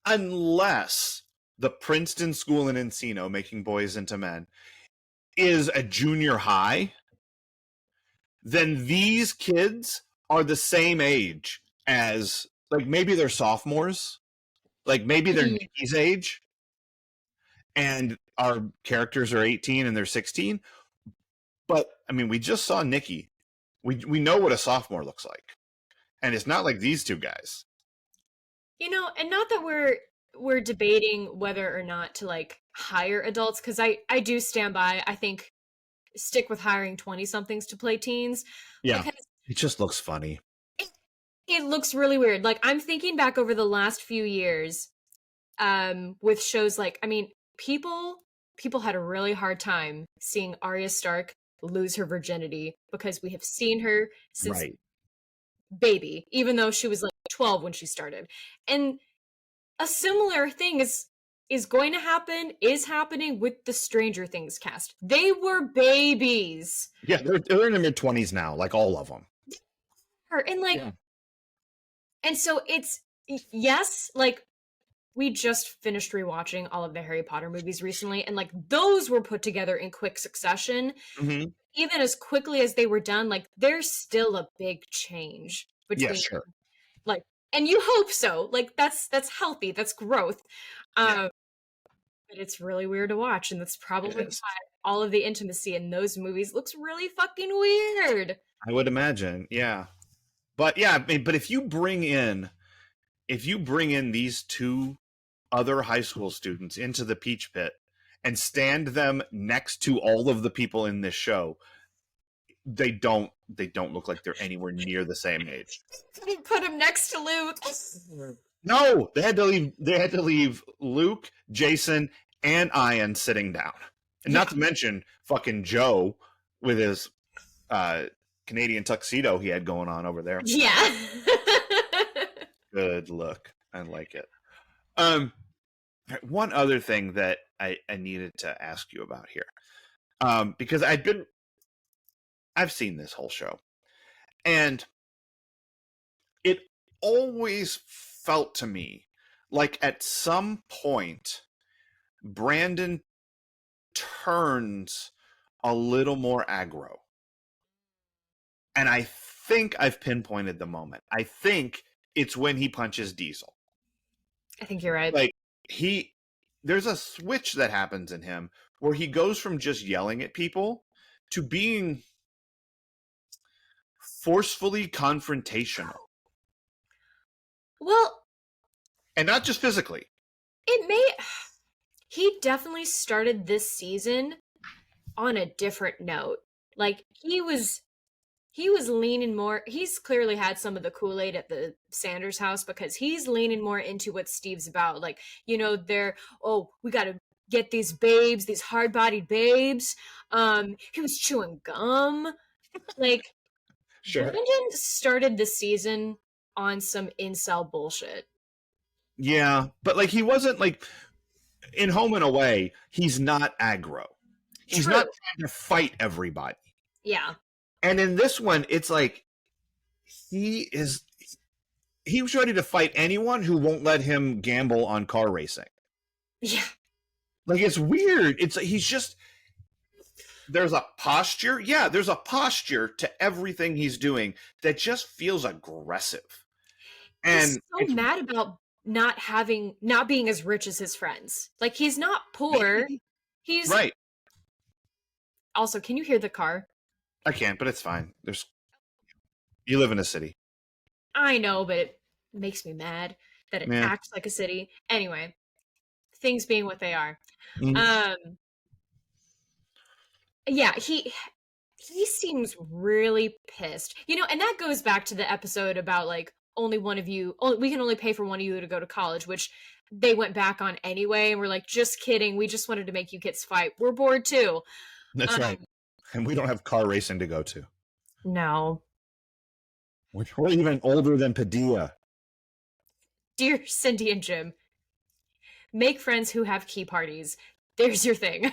[SPEAKER 1] unless the Princeton School in Encino, making boys into men, is a junior high, then these kids are the same age as, like, maybe they're sophomores, like maybe they're Nikki's age, and our characters are 18 and they're 16. But I mean, we just saw Nikki. We know what a sophomore looks like, and it's not like these two guys.
[SPEAKER 2] You know, and not that we're debating whether or not to like hire adults, because I do stand by. I think stick with hiring 20-somethings to play teens.
[SPEAKER 1] Yeah, it just looks funny.
[SPEAKER 2] It looks really weird. Like, I'm thinking back over the last few years, with shows like, I mean, people had a really hard time seeing Arya Stark lose her virginity, because we have seen her since baby, even though she was like 12 when she started. And a similar thing is going to happen, is happening with the Stranger Things cast. They were babies.
[SPEAKER 1] Yeah, they're in their mid-20s now, like all of them.
[SPEAKER 2] And like, and so it's, yes, like, we just finished rewatching all of the Harry Potter movies recently, and like those were put together in quick succession.
[SPEAKER 1] Mm-hmm.
[SPEAKER 2] Even as quickly as they were done, like there's still a big change between them. Like, and you hope so. Like that's healthy. That's growth. But it's really weird to watch, and that's probably why all of the intimacy in those movies looks really fucking weird.
[SPEAKER 1] I would imagine, yeah. But yeah, but if you bring in these two other high school students into the Peach Pit and stand them next to all of the people in this show, they don't look like they're anywhere near the same age.
[SPEAKER 2] Put them next to Luke.
[SPEAKER 1] No, they had to leave. They had to leave Luke, Jason, and Ian sitting down, and not to mention fucking Joe with his Canadian tuxedo he had going on over there.
[SPEAKER 2] Yeah.
[SPEAKER 1] Good look. I like it. One other thing that I needed to ask you about here, because I've seen this whole show, and it always felt to me like at some point Brandon turns a little more aggro. And I think I've pinpointed the moment. I think it's when he punches Diesel.
[SPEAKER 2] I think you're right.
[SPEAKER 1] Like there's a switch that happens in him where he goes from just yelling at people to being forcefully confrontational.
[SPEAKER 2] Well,
[SPEAKER 1] and not just physically.
[SPEAKER 2] He definitely started this season on a different note. Like he was leaning more. He's clearly had some of the Kool-Aid at the Sanders house because he's leaning more into what Steve's about. Like, we got to get these babes, these hard-bodied babes. He was chewing gum. Like,
[SPEAKER 1] sure.
[SPEAKER 2] Brandon started the season on some incel bullshit.
[SPEAKER 1] Yeah, but like he wasn't like in Home and Away, he's not aggro. He's not trying to fight everybody.
[SPEAKER 2] Yeah.
[SPEAKER 1] And in this one, it's like he was ready to fight anyone who won't let him gamble on car racing.
[SPEAKER 2] Yeah.
[SPEAKER 1] Like it's weird. There's a posture. Yeah, there's a posture to everything he's doing that just feels aggressive. And
[SPEAKER 2] he's so mad about not being as rich as his friends. Like he's not poor. He's
[SPEAKER 1] right.
[SPEAKER 2] Also, can you hear the car?
[SPEAKER 1] I can't, but it's fine. You live in a city.
[SPEAKER 2] I know, but it makes me mad that it acts like a city. Anyway, things being what they are. Yeah, he seems really pissed. And that goes back to the episode about like we can only pay for one of you to go to college, which they went back on anyway, and we're like, just kidding. We just wanted to make you kids fight. We're bored too.
[SPEAKER 1] That's right. And we don't have car racing to go to.
[SPEAKER 2] No.
[SPEAKER 1] We're even older than Padilla.
[SPEAKER 2] Dear Cindy and Jim, make friends who have key parties. There's your thing.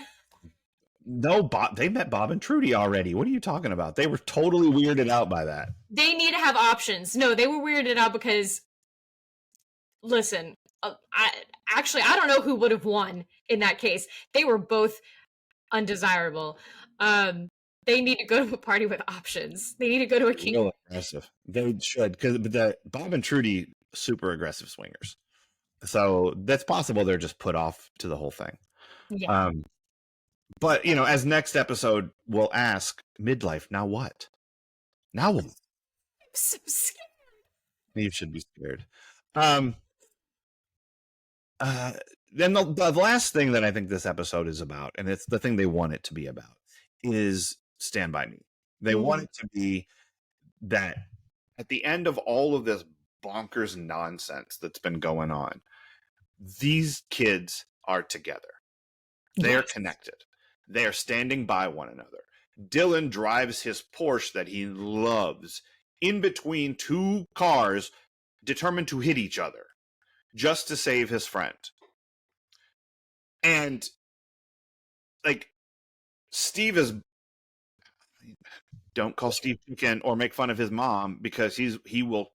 [SPEAKER 1] No, they met Bob and Trudy already. What are you talking about? They were totally weirded out by that.
[SPEAKER 2] They need to have options. No, they were weirded out because, listen, I don't know who would have won in that case. They were both undesirable. They need to go to a party with options. They need to go to a king.
[SPEAKER 1] Real aggressive. They should, because the Bob and Trudy, super aggressive swingers. So that's possible they're just put off to the whole thing.
[SPEAKER 2] Yeah.
[SPEAKER 1] But as next episode we'll ask, midlife, now what? Now what?
[SPEAKER 2] I'm so scared.
[SPEAKER 1] You should be scared. Then the last thing that I think this episode is about, and it's the thing they want it to be about, is Stand By Me. They want it to be that at the end of all of this bonkers nonsense that's been going on, these kids are together. They're connected. They are standing by one another. Dylan drives his Porsche that he loves in between two cars determined to hit each other just to save his friend. And like Steve is, don't call Steve Pinkin or make fun of his mom, because he will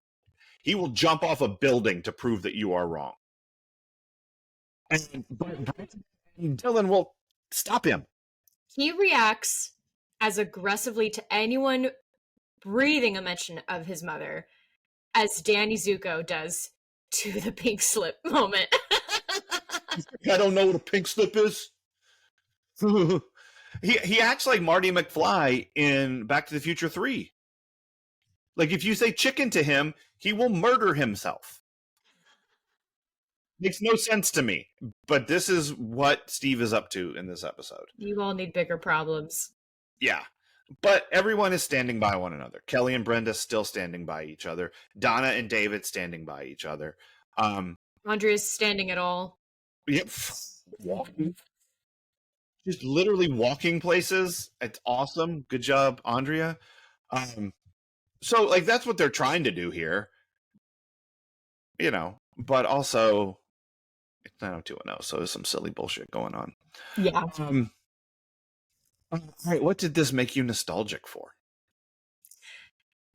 [SPEAKER 1] jump off a building to prove that you are wrong. And Dylan will stop him.
[SPEAKER 2] He reacts as aggressively to anyone breathing a mention of his mother as Danny Zuko does to the pink slip moment.
[SPEAKER 1] I don't know what a pink slip is. He acts like Marty McFly in Back to the Future 3. Like if you say chicken to him, he will murder himself. Makes no sense to me, but this is what Steve is up to in this episode.
[SPEAKER 2] You all need bigger problems.
[SPEAKER 1] Yeah, but everyone is standing by one another. Kelly and Brenda still standing by each other. Donna and David standing by each other.
[SPEAKER 2] Andrea's standing at all.
[SPEAKER 1] Yep. Walking. Just literally walking places. It's awesome. Good job, Andrea. So like that's what they're trying to do here, but also it's 90210, so there's some silly bullshit going on.
[SPEAKER 2] Yeah.
[SPEAKER 1] All right, what did this make you nostalgic for?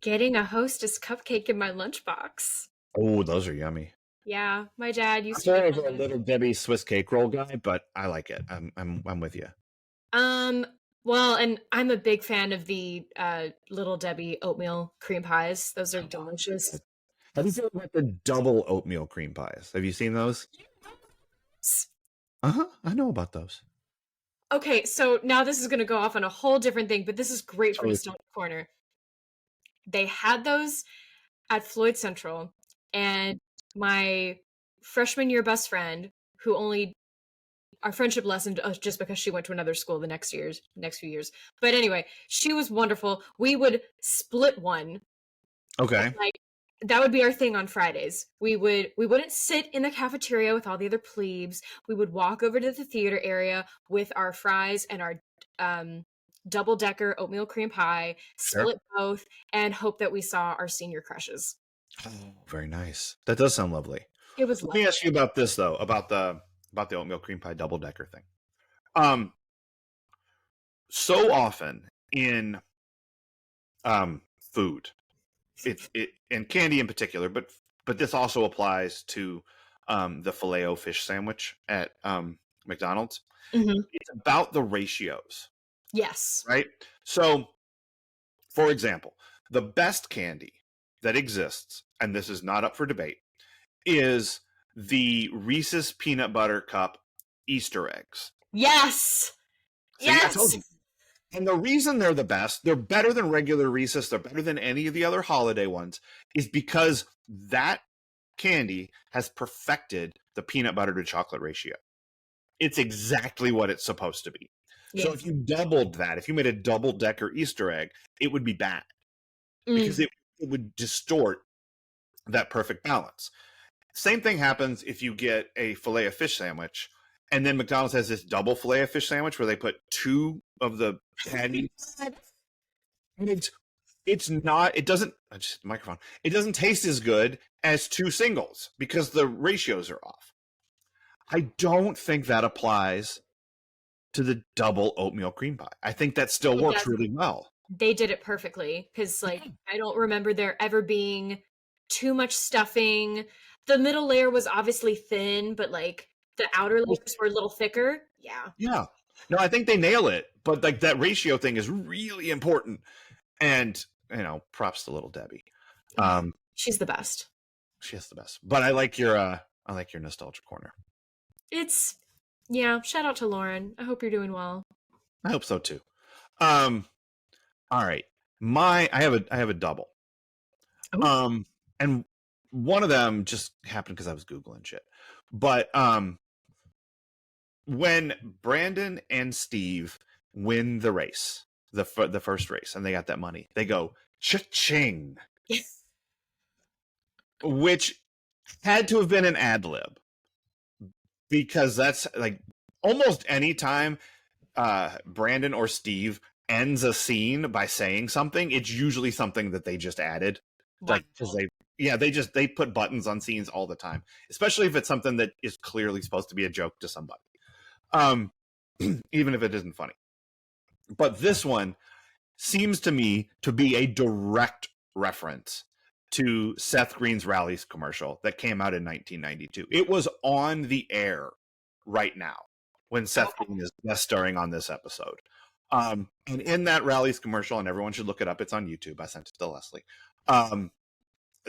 [SPEAKER 2] Getting a Hostess cupcake in my lunchbox.
[SPEAKER 1] Oh, those are yummy.
[SPEAKER 2] Yeah, my dad used
[SPEAKER 1] I'm
[SPEAKER 2] to
[SPEAKER 1] more
[SPEAKER 2] make
[SPEAKER 1] of a Little Debbie Swiss cake roll guy, but I like it. I'm with you.
[SPEAKER 2] Well, and I'm a big fan of the Little Debbie oatmeal cream pies. Those are delicious.
[SPEAKER 1] How do you feel about the double oatmeal cream pies? Have you seen those? I know about those.
[SPEAKER 2] Okay, so now this is going to go off on a whole different thing, but this is great for Nostalgia Corner. They had those at Floyd Central, and my freshman year best friend, who only our friendship lessened just because she went to another school the next few years. But anyway, she was wonderful. We would split one.
[SPEAKER 1] Okay.
[SPEAKER 2] Like that would be our thing on Fridays. We wouldn't sit in the cafeteria with all the other plebes. We would walk over to the theater area with our fries and our double-decker oatmeal cream pie, split both, and hope that we saw our senior crushes.
[SPEAKER 1] Oh, very nice. That does sound lovely.
[SPEAKER 2] It was
[SPEAKER 1] lovely. Let me ask you about this though, about the oatmeal cream pie double-decker thing. So often in food, it and candy in particular, but this also applies to the Filet-O-Fish sandwich at McDonald's.
[SPEAKER 2] Mm-hmm.
[SPEAKER 1] It's about the ratios.
[SPEAKER 2] Yes.
[SPEAKER 1] Right? So, for example, the best candy that exists, and this is not up for debate, is the Reese's Peanut Butter Cup Easter eggs.
[SPEAKER 2] Yes!
[SPEAKER 1] See, yes! I told you. And the reason they're the best, they're better than regular Reese's, they're better than any of the other holiday ones, is because that candy has perfected the peanut butter to chocolate ratio. It's exactly what it's supposed to be. Yes. So if you doubled that, if you made a double-decker Easter egg, it would be bad because it would distort that perfect balance. Same thing happens if you get a Filet-O-Fish sandwich, and then McDonald's has this double Filet-O-Fish sandwich where they put two of the patties. And it's not, it doesn't, just microphone, it doesn't taste as good as two singles because the ratios are off. I don't think that applies to the double oatmeal cream pie. I think that still works really well.
[SPEAKER 2] They did it perfectly because, like, I don't remember there ever being too much stuffing. The middle layer was obviously thin, but like the outer layers were a little thicker. Yeah.
[SPEAKER 1] Yeah. No, I think they nail it, but like that ratio thing is really important. And props to Little Debbie.
[SPEAKER 2] She's the best.
[SPEAKER 1] She is the best. But I like your nostalgia corner.
[SPEAKER 2] Shout out to Lauren. I hope you're doing well.
[SPEAKER 1] I hope so too. All right. I have a double. Oh. And one of them just happened because I was Googling shit. But when Brandon and Steve win the race, the first race, and they got that money, they go cha-ching.
[SPEAKER 2] Yes.
[SPEAKER 1] Which had to have been an ad lib. Because that's like almost any time Brandon or Steve ends a scene by saying something, it's usually something that they just added. Wow. Like, because they put buttons on scenes all the time, especially if it's something that is clearly supposed to be a joke to somebody, even if it isn't funny. But this one seems to me to be a direct reference to Seth Green's Rally's commercial that came out in 1992. It was on the air right now when Seth Green is guest starring on this episode. And in that Rally's commercial, and everyone should look it up, it's on YouTube. I sent it to Leslie.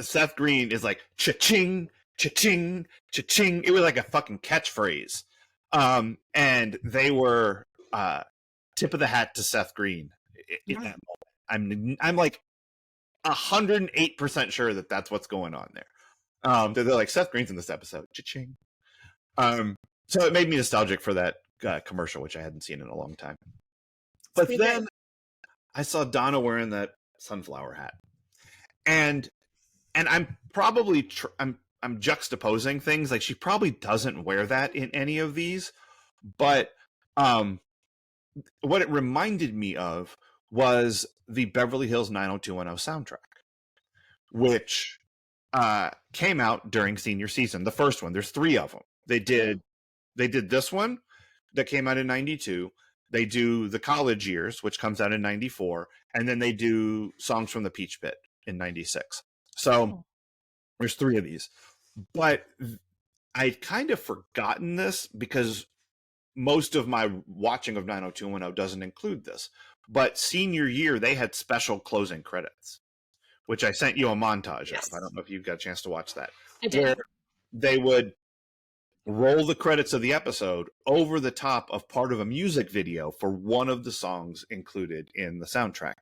[SPEAKER 1] Seth Green is like, cha-ching, cha-ching, cha-ching. It was like a fucking catchphrase. And they were tip of the hat to Seth Green in that moment. I'm like 108% sure that that's what's going on there. They're like, Seth Green's in this episode. Cha-ching. So it made me nostalgic for that commercial, which I hadn't seen in a long time. But then I saw Donna wearing that sunflower hat, and I'm probably I'm I'm juxtaposing things. Like she probably doesn't wear that in any of these, but what it reminded me of was the Beverly Hills 90210 soundtrack, which came out during senior season. The first one. There's 3 of them. They did this one that came out in 92. They do the college years, which comes out in 94, and then they do Songs from the Peach Pit in 96. So there's 3 of these. But I'd kind of forgotten this because most of my watching of 90210 doesn't include this. But senior year, they had special closing credits, which I sent you a montage of. I don't know if you got a chance to watch that.
[SPEAKER 2] I did.
[SPEAKER 1] Where they would roll the credits of the episode over the top of part of a music video for one of the songs included in the soundtrack.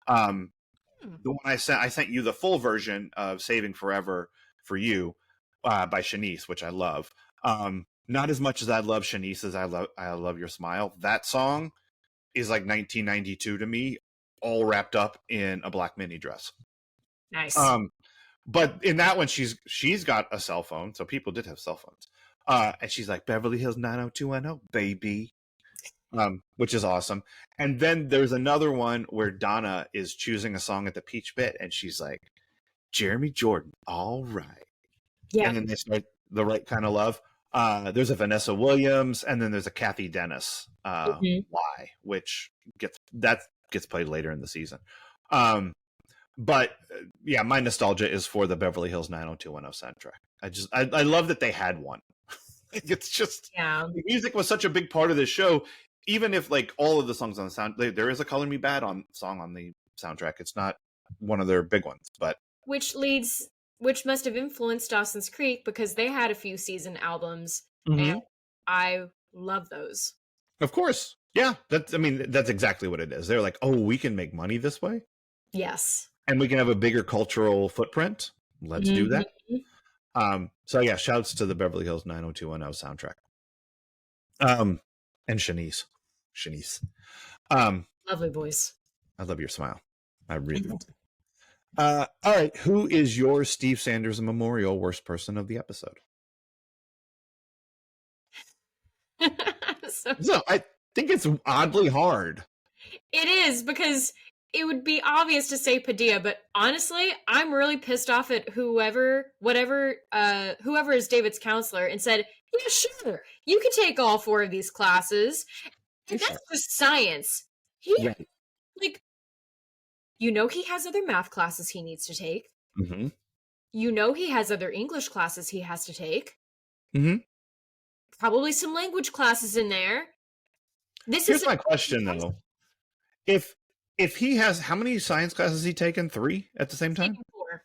[SPEAKER 1] The one I sent you the full version of Saving Forever for You by Shanice, which I love. Not as much as I love Shanice as I love Your Smile. That song is like 1992 to me, all wrapped up in a black mini dress.
[SPEAKER 2] Nice.
[SPEAKER 1] But in that one, she's got a cell phone, so people did have cell phones. And she's like, Beverly Hills 90210, baby. Which is awesome. And then there's another one where Donna is choosing a song at the Peach Pit, and she's like, Jeremy Jordan, all right.
[SPEAKER 2] Yeah.
[SPEAKER 1] And then they start The Right Kind of Love. There's a Vanessa Williams, and then there's a Kathy Dennis, Why, which gets played later in the season. But yeah, my nostalgia is for the Beverly Hills 90210 soundtrack. I love that they had one. It's just, the music was such a big part of this show. Even if like all of the songs on the sound, there is a "Color Me Bad" song on the soundtrack. It's not one of their big ones, but which
[SPEAKER 2] must have influenced Dawson's Creek because they had a few season albums, and I love those.
[SPEAKER 1] Of course, yeah. That's exactly what it is. They're like, oh, we can make money this way.
[SPEAKER 2] Yes,
[SPEAKER 1] and we can have a bigger cultural footprint. Let's do that. So yeah, shouts to the Beverly Hills 90210 soundtrack. And Shanice.
[SPEAKER 2] Lovely voice.
[SPEAKER 1] I love your smile. I really do. All right. Who is your Steve Sanders Memorial worst person of the episode? So I think it's oddly hard.
[SPEAKER 2] It is, because it would be obvious to say Padilla, but honestly, I'm really pissed off at whoever is David's counselor and said, yeah, sure, you can take all 4 of these classes. And that's just science. Like, you know, he has other math classes he needs to take. You know, he has other English classes he has to take. Probably some language classes in there.
[SPEAKER 1] Here's my question, though. If he has, how many science classes has he taken? 3 at the same time?
[SPEAKER 2] 4.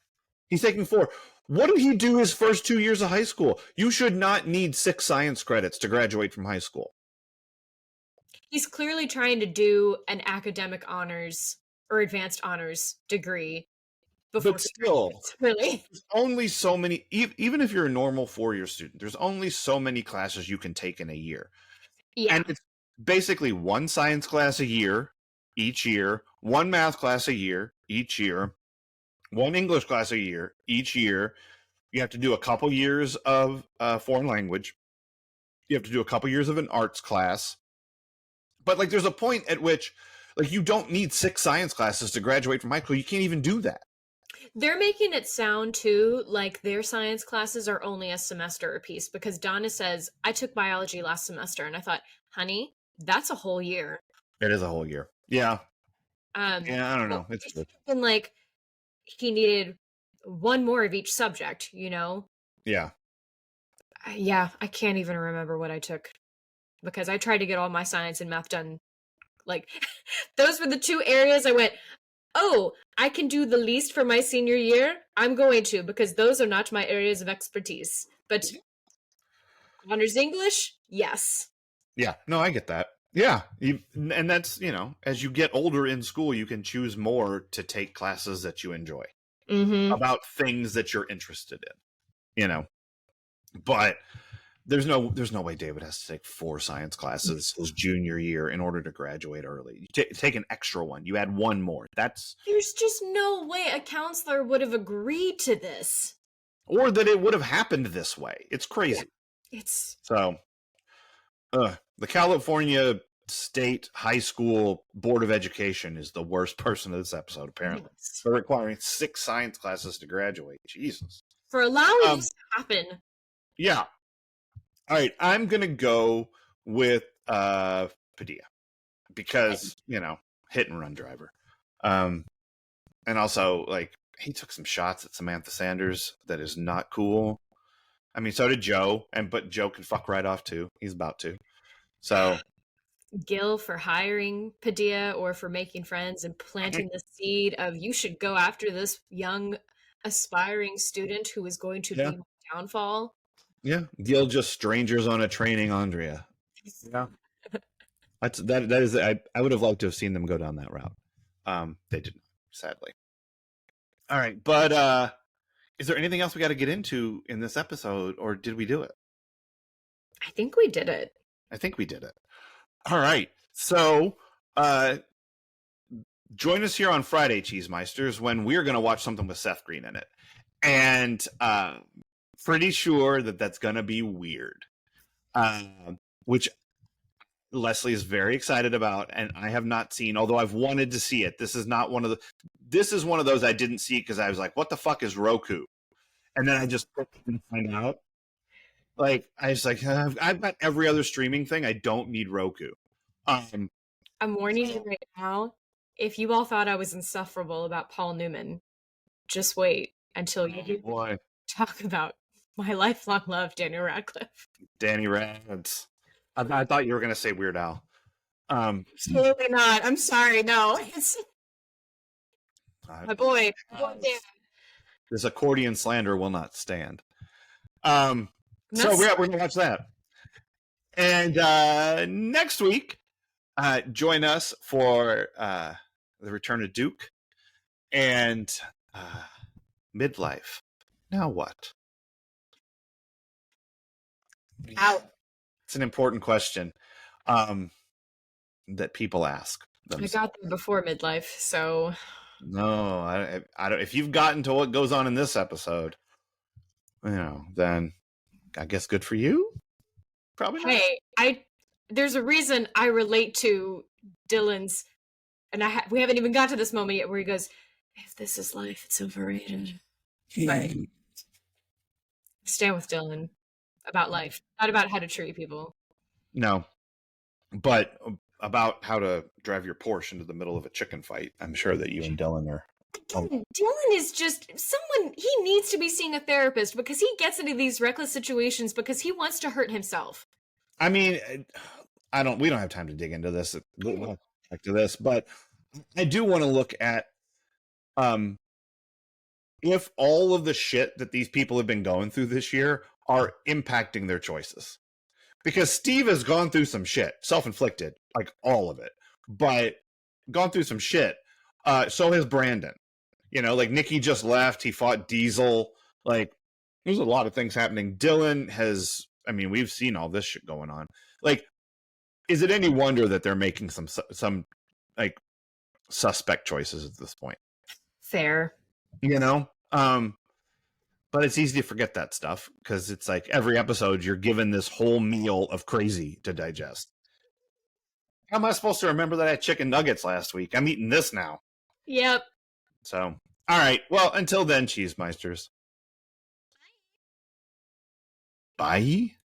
[SPEAKER 1] He's taking 4. What did he do his first 2 years of high school? You should not need 6 science credits to graduate from high school.
[SPEAKER 2] He's clearly trying to do an academic honors or advanced honors degree before.
[SPEAKER 1] But still,
[SPEAKER 2] really,
[SPEAKER 1] there's only so many, even if you're a normal 4-year student, there's only so many classes you can take in a year.
[SPEAKER 2] Yeah.
[SPEAKER 1] And it's basically 1 science class a year, each year, 1 math class a year, each year, 1 English class a year, each year. You have to do a couple years of foreign language. You have to do a couple years of an arts class. But like, there's a point at which, like, you don't need 6 science classes to graduate from high school. You can't even do that.
[SPEAKER 2] They're making it sound, too, like their science classes are only a semester apiece, because Donna says, I took biology last semester, and I thought, honey, that's a whole year.
[SPEAKER 1] It is a whole year. Yeah. Yeah, I don't know. It's good.
[SPEAKER 2] And like, he needed 1 more of each subject, you know?
[SPEAKER 1] Yeah.
[SPEAKER 2] Yeah, I can't even remember what I took, because I tried to get all my science and math done. Like, those were the 2 areas I went, oh, I can do the least for my senior year. I'm going to, because those are not my areas of expertise. But honors English, yes.
[SPEAKER 1] Yeah, no, I get that. Yeah, and that's, you know, as you get older in school, you can choose more to take classes that you enjoy about things that you're interested in, you know. But there's no way David has to take 4 science classes his junior year in order to graduate early. You take an extra one. You add 1 more. There's
[SPEAKER 2] just no way a counselor would have agreed to this.
[SPEAKER 1] or that it would have happened this way. It's crazy.
[SPEAKER 2] Yeah. It's
[SPEAKER 1] so the California State High School Board of Education is the worst person of this episode, apparently.
[SPEAKER 2] yes.
[SPEAKER 1] They're requiring 6 science classes to graduate. Jesus.
[SPEAKER 2] For allowing this to happen.
[SPEAKER 1] Yeah. All right, I'm going to go with Padilla because, hit and run driver. And also, like, he took some shots at Samantha Sanders that is not cool. I mean, so did Joe, but Joe can fuck right off too. He's about to. So
[SPEAKER 2] Gil for hiring Padilla or for making friends and planting the seed of you should go after this young aspiring student who is going to be my downfall.
[SPEAKER 1] Yeah, Gil just strangers on a training Andrea. Yeah, that is. I would have liked to have seen them go down that route. They didn't, sadly. All right, but is there anything else we got to get into in this episode, or did we do it?
[SPEAKER 2] I think we did it.
[SPEAKER 1] All right, so join us here on Friday, Cheesemeisters, when we're going to watch something with Seth Green in it, and pretty sure that's going to be weird, which Leslie is very excited about, and I have not seen, although I've wanted to see it. This is one of those I didn't see because I was like, what the fuck is Roku? And then I just couldn't find out. Like, I was like, I've got every other streaming thing. I don't need Roku.
[SPEAKER 2] I'm warning you right now. If you all thought I was insufferable about Paul Newman, just wait until you talk about my lifelong love, Daniel Radcliffe.
[SPEAKER 1] Danny Rads. I thought you were going to say Weird Al.
[SPEAKER 2] Absolutely not. I'm sorry. No. It's my boy.
[SPEAKER 1] This accordion slander will not stand. So we're going to watch that. And next week, join us for the return of Duke and midlife. Now what?
[SPEAKER 2] Out.
[SPEAKER 1] It's an important question that people ask themselves.
[SPEAKER 2] I got there before midlife, so
[SPEAKER 1] no, I don't. If you've gotten to what goes on in this episode, then I guess good for you. Probably not.
[SPEAKER 2] Hey, there's a reason I relate to Dylan's, and we haven't even got to this moment yet where he goes, "If this is life, it's overrated." But stand with Dylan about life, not about how to treat people.
[SPEAKER 1] No, but about how to drive your Porsche into the middle of a chicken fight. I'm sure that you and Dylan are.
[SPEAKER 2] Dylan is just someone, he needs to be seeing a therapist because he gets into these reckless situations because he wants to hurt himself.
[SPEAKER 1] I mean, we don't have time to dig into this. We'll back to this, but I do want to look at if all of the shit that these people have been going through this year are impacting their choices. Because Steve has gone through some shit, self-inflicted, like all of it, but gone through some shit. So has Brandon. Like Nikki just left. He fought Diesel. Like, there's a lot of things happening. Dylan has, we've seen all this shit going on. Like, is it any wonder that they're making some like suspect choices at this point?
[SPEAKER 2] Fair.
[SPEAKER 1] But it's easy to forget that stuff because it's like every episode you're given this whole meal of crazy to digest. How am I supposed to remember that I had chicken nuggets last week? I'm eating this now.
[SPEAKER 2] Yep.
[SPEAKER 1] So, all right. Well, until then, Cheesemeisters. Bye.